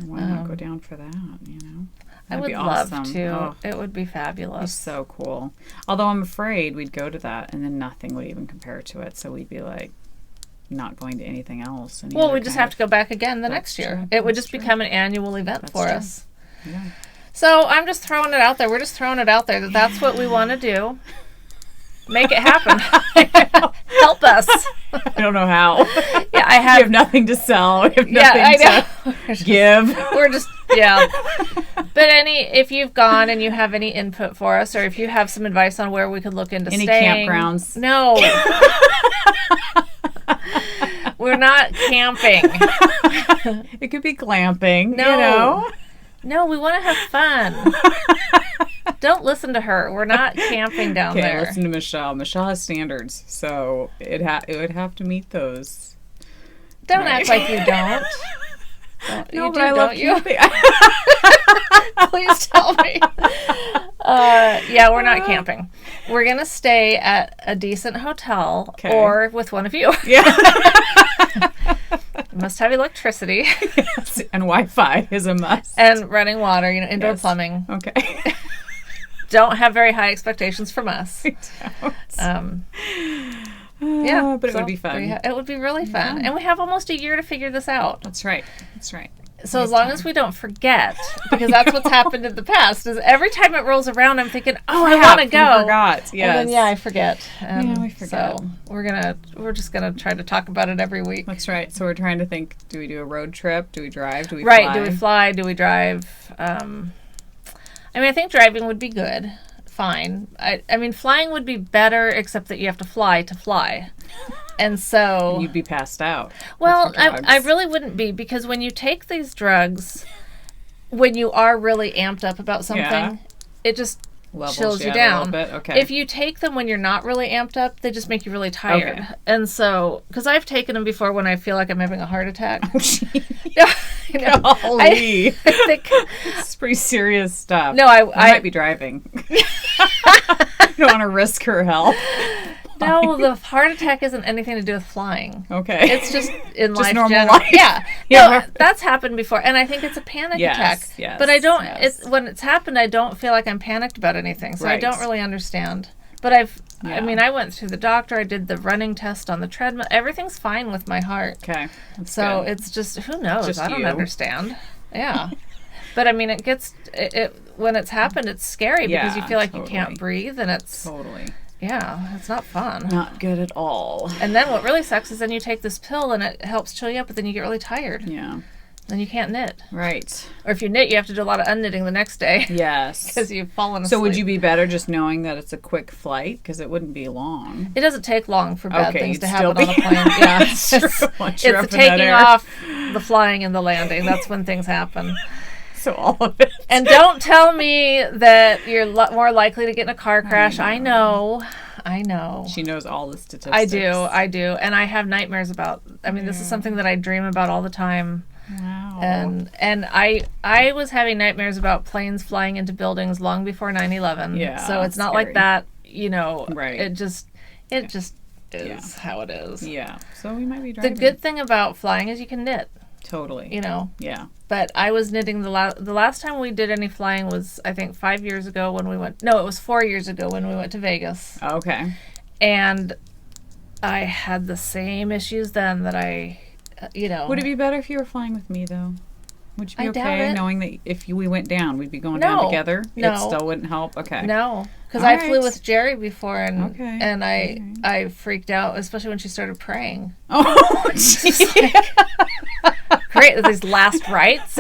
Why not go down for that, I would love to. Oh, it would be fabulous. It's so cool. Although I'm afraid we'd go to that and then nothing would even compare to it. So we'd be like, not going to anything else. Well, we just have to go back again the next year. True. It would just become an annual event for us. Yeah. So I'm just throwing it out there. We're just throwing it out there that that's what we want to do. Make it happen. Help us. I don't know how. Yeah, we have nothing to sell. We have nothing to give. We're just, But if you've gone and you have any input for us, or if you have some advice on where we could look into any staying. Campgrounds. No. We're not camping. It could be glamping. No. No, we want to have fun. Don't listen to her. We're not camping down there. Okay, listen to Michelle. Michelle has standards, so it would have to meet those. Don't act like you don't. No, you but I love don't you? camping. Please tell me. Yeah, we're not camping. We're going to stay at a decent hotel or with one of you. Yeah. You must have electricity. Yes. And Wi-Fi is a must. And running water, indoor plumbing. Okay. Don't have very high expectations from us. Yeah, but it would be fun. It would be really fun. And we have almost a year to figure this out. That's right. That's right. So as long as we don't forget, because that's what's happened in the past, is every time it rolls around, I'm thinking, I want to go. We forgot. Yes. And then, I forget. We forget. So we're just gonna try to talk about it every week. That's right. So we're trying to think, do we do a road trip? Do we drive? Do we fly? Right. Do we fly? Do we drive? I think driving would be good. Fine. I mean, flying would be better, except that you have to fly. And so... You'd be passed out. Well, I really wouldn't be, because when you take these drugs, when you are really amped up about something, it just chills you down. A little bit. Okay. If you take them when you're not really amped up, they just make you really tired. Okay. And so, because I've taken them before when I feel like I'm having a heart attack. Golly. I think it's pretty serious stuff. No, I might be driving. I don't want to risk her health. No, the heart attack isn't anything to do with flying. Okay. It's just in life. Normal life. Yeah. No, that's happened before. And I think it's a panic attack. Yes. But I don't, when it's happened, I don't feel like I'm panicked about anything. So I don't really understand. But I went through the doctor. I did the running test on the treadmill. Everything's fine with my heart. Okay. So it's just, who knows? I don't understand. Yeah. But it gets, when it's happened, it's scary because you feel like you can't breathe and it's. Totally. Yeah, it's not fun. Not good at all. And then what really sucks is then you take this pill and it helps chill you up, but then you get really tired. Yeah. Then you can't knit. Right. Or if you knit, you have to do a lot of unknitting the next day. Yes. Because you've fallen asleep. So would you be better just knowing that it's a quick flight? Because it wouldn't be long. It doesn't take long for bad things to happen on a plane. Yeah, it's true. It's the taking off, the flying, and the landing. That's when things happen. So all of it. And don't tell me that you're more likely to get in a car crash. I know. She knows all the statistics. I do. And I have nightmares about, this is something that I dream about all the time. Wow. And I was having nightmares about planes flying into buildings long before 9/11. Yeah. So it's not like that, Right. It just is how it is. Yeah. So we might be driving. The good thing about flying is you can knit. Totally. Yeah. But I was knitting the last time we did any flying was, I think, 5 years ago when we went. No, it was 4 years ago when we went to Vegas. Okay. And I had the same issues then that I. Would it be better if you were flying with me, though? Would you be okay knowing that if we went down, we'd be going down together? No. It still wouldn't help? Okay. No, because I flew with Jerry before, and Okay. I freaked out, especially when she started praying. Oh, geez. Great, these last rites.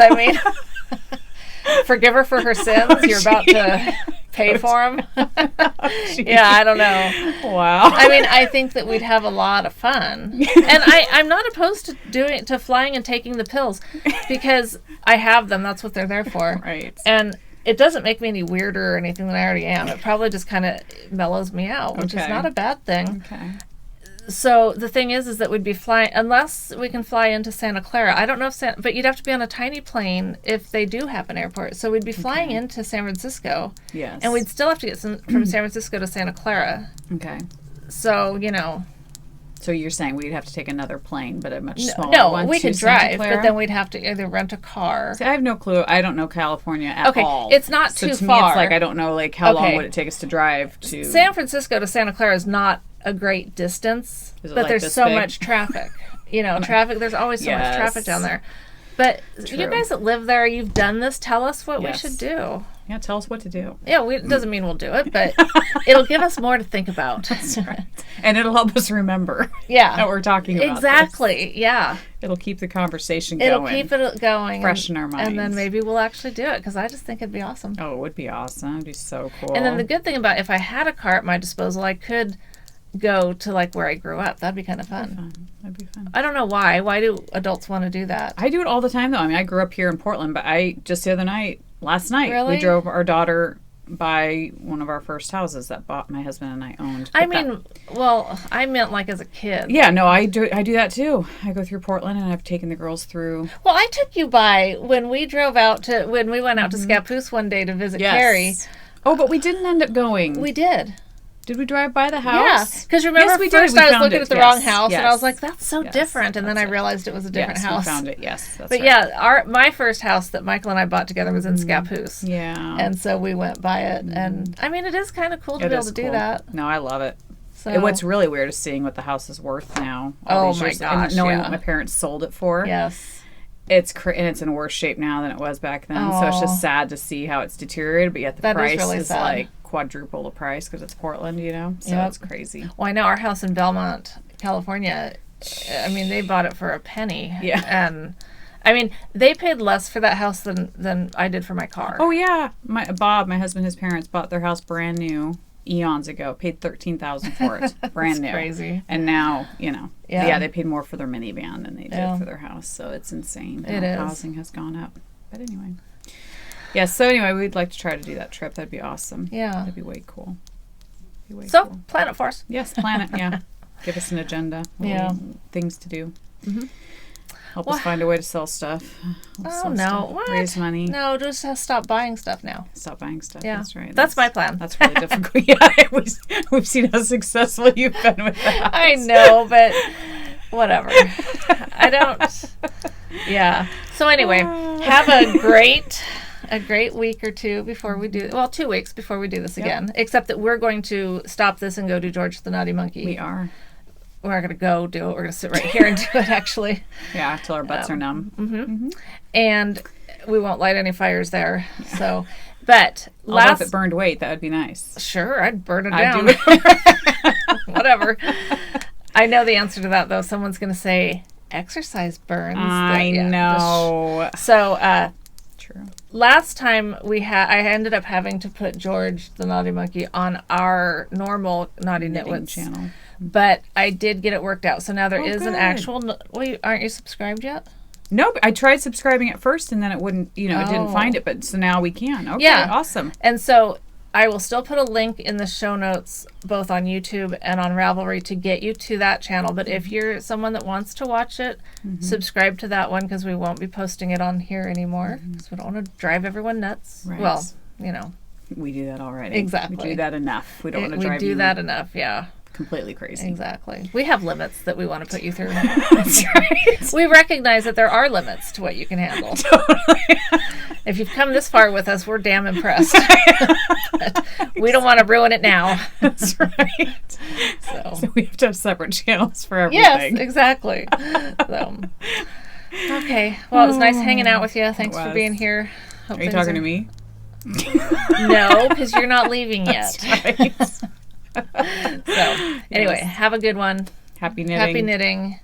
Forgive her for her sins. You're about to pay for them. Yeah, I don't know. Wow. I think that we'd have a lot of fun, and I'm not opposed to flying and taking the pills because I have them. That's what they're there for. Right. And it doesn't make me any weirder or anything than I already am. It probably just kind of mellows me out, which is not a bad thing. Okay. So the thing is that we'd be flying, unless we can fly into Santa Clara. I don't know but you'd have to be on a tiny plane if they do have an airport. So we'd be flying into San Francisco. Yes. And we'd still have to get from San Francisco to Santa Clara. Okay. So, So you're saying we'd have to take another plane, but a much smaller one? No, we could drive, but then we'd have to either rent a car. See, I have no clue. I don't know California at all. Okay, it's not too far. So to me, it's like I don't know, how long would it take us to drive to... San Francisco to Santa Clara is not a great distance, but there's so much traffic. Traffic, there's always so much traffic down there. But you guys that live there, you've done this, tell us what we should do. Yeah, tell us what to do. Yeah, it doesn't mean we'll do it, but it'll give us more to think about. That's right. And it'll help us remember that we're talking about Exactly, this. Yeah. It'll keep the conversation going. It'll keep it going. Fresh in our minds. And then maybe we'll actually do it, because I just think it'd be awesome. Oh, it would be awesome. It'd be so cool. And then the good thing about if I had a car at my disposal, I could go to where I grew up. That'd be kind of fun. That'd be fun. I don't know why. Why do adults want to do that? I do it all the time, though. I grew up here in Portland, but just the other night, last night, Really? we drove our daughter buy one of our first houses that my husband and I owned. I mean, well, I meant like as a kid. Yeah, no, I do that too. I go through Portland, and I've taken the girls through. Well, I took you by when we went out to Scappoose one day to visit Carrie. Oh, but we didn't end up going. We did. Did we drive by the house? Yeah, because remember first I was looking at the wrong house, and I was like, that's so different, and then I realized it was a different house. We found it, yes. That's but right. my first house that Michael and I bought together was in Scappoose. Yeah. And so we went by it, and I mean, it is kind of cool to be able to do that. No, I love it. So what's really weird is seeing what the house is worth now. Oh my gosh, and knowing what my parents sold it for. Yes. And it's in worse shape now than it was back then. So it's just sad to see how it's deteriorated, but yet the price is like quadruple the price because it's Portland, So it's crazy. Well, I know our house in Belmont, California, I mean, they bought it for a penny. Yeah. And I mean, they paid less for that house than I did for my car. Oh yeah. Bob, my husband, his parents bought their house brand new eons ago, paid $13,000 for it. Brand new. Crazy. And now, they paid more for their minivan than they did for their house. So it's insane. It is. Housing has gone up. But anyway. Yeah, so anyway, we'd like to try to do that trip. That'd be awesome. Yeah. That'd be way cool. Plan it for us. Yes, plan it, yeah. Give us an agenda. Things to do. Mm-hmm. Help us find a way to sell stuff. What? Raise money. No, just stop buying stuff now. Stop buying stuff. Yeah. That's right. That's my plan. That's really difficult. Yeah, we've seen how successful you've been with that. I know, but whatever. I don't. Yeah. So anyway, have a great week or two before we do. Well, 2 weeks before we do this again. Except that we're going to stop this and go do George the Naughty Monkey. We are. We're going to go do it. We're going to sit right here and do it, actually. Yeah, till our butts are numb. Mm-hmm. Mm-hmm. And we won't light any fires there. So, but although if it burned weight, that would be nice. Sure, I'd burn it down. Whatever. I know the answer to that, though. Someone's going to say, exercise burns. I know. True. Last time I ended up having to put George the Naughty Monkey on our normal Naughty Knitwits channel. But I did get it worked out. So now there is good. an actual... Wait, aren't you subscribed yet? Nope. I tried subscribing at first, and then it wouldn't, it didn't find it. But so now we can. Okay, awesome. And so I will still put a link in the show notes, both on YouTube and on Ravelry, to get you to that channel. But if you're someone that wants to watch it, subscribe to that one, because we won't be posting it on here anymore. Because we don't want to drive everyone nuts. Right. Well, we do that already. Exactly. We do that enough. We don't want to drive you. We do that enough, yeah. Completely crazy. Exactly. We have limits that we want to put you through. That's right. We recognize that there are limits to what you can handle. Totally. If you've come this far with us, we're damn impressed. But we don't want to ruin it now. That's right. So we have to have separate channels for everything. Yes, exactly. So, okay. Well, it was nice hanging out with you. Thanks for being here. Hope are you talking to me? No, because you're not leaving yet. That's right. So, anyway, have a good one. Happy knitting. Happy knitting.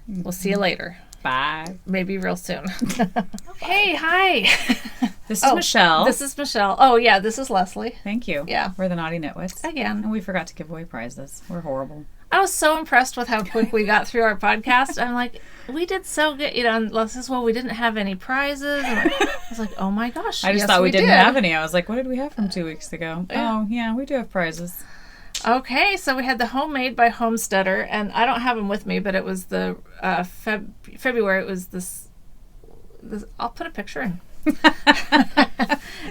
We'll see you later. Bye. Maybe real soon. Hey, hi. This is Michelle. This is Michelle. Oh, yeah, this is Leslie. Thank you. Yeah. We're the Naughty Knitwits. Again. And we forgot to give away prizes. We're horrible. I was so impressed with how quick we got through our podcast. I'm like, we did so good. And Leslie says, well, we didn't have any prizes. And I was like, oh my gosh. I just thought we didn't have any. I was like, what did we have from 2 weeks ago? Yeah. Oh, yeah, we do have prizes. Okay, so we had the Homemade by Homesteader, and I don't have them with me, but it was the February. It was this. I'll put a picture in.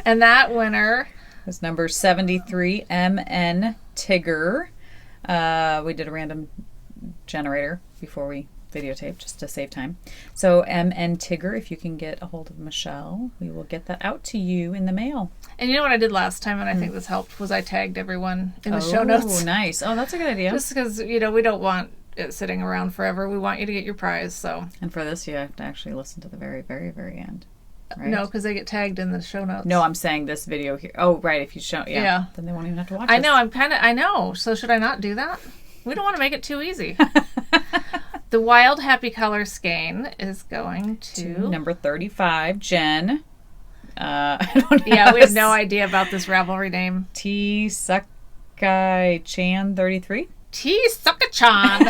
And that winner was number 73, MN Tigger. We did a random generator before we videotape just to save time. So MN Tigger, if you can get a hold of Michelle, we will get that out to you in the mail. And you know what I did last time, and I think this helped, was I tagged everyone in the show notes. Oh, nice. Oh, that's a good idea. Just because, we don't want it sitting around forever. We want you to get your prize, so. And for this, you have to actually listen to the very, very, very end. Right? No, because they get tagged in the show notes. No, I'm saying this video here. Oh, right, if you show, yeah. Then they won't even have to watch it. I know. So should I not do that? We don't want to make it too easy. The Wild Happy Color skein is going to number 35, Jen. I don't know. Yeah, we have no idea about this Ravelry name. T. Sakai Chan 33. T. Suckachan.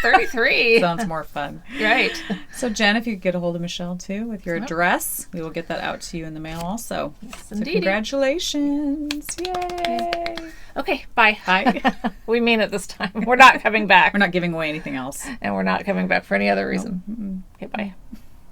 33. Sounds more fun. Right. So, Jen, if you could get a hold of Michelle, too, with your address, we will get that out to you in the mail also. Yes, So, indeed. congratulations. Yay. Okay, bye. Bye. We mean it this time. We're not coming back. We're not giving away anything else. And we're not coming back for any other reason. Okay, bye.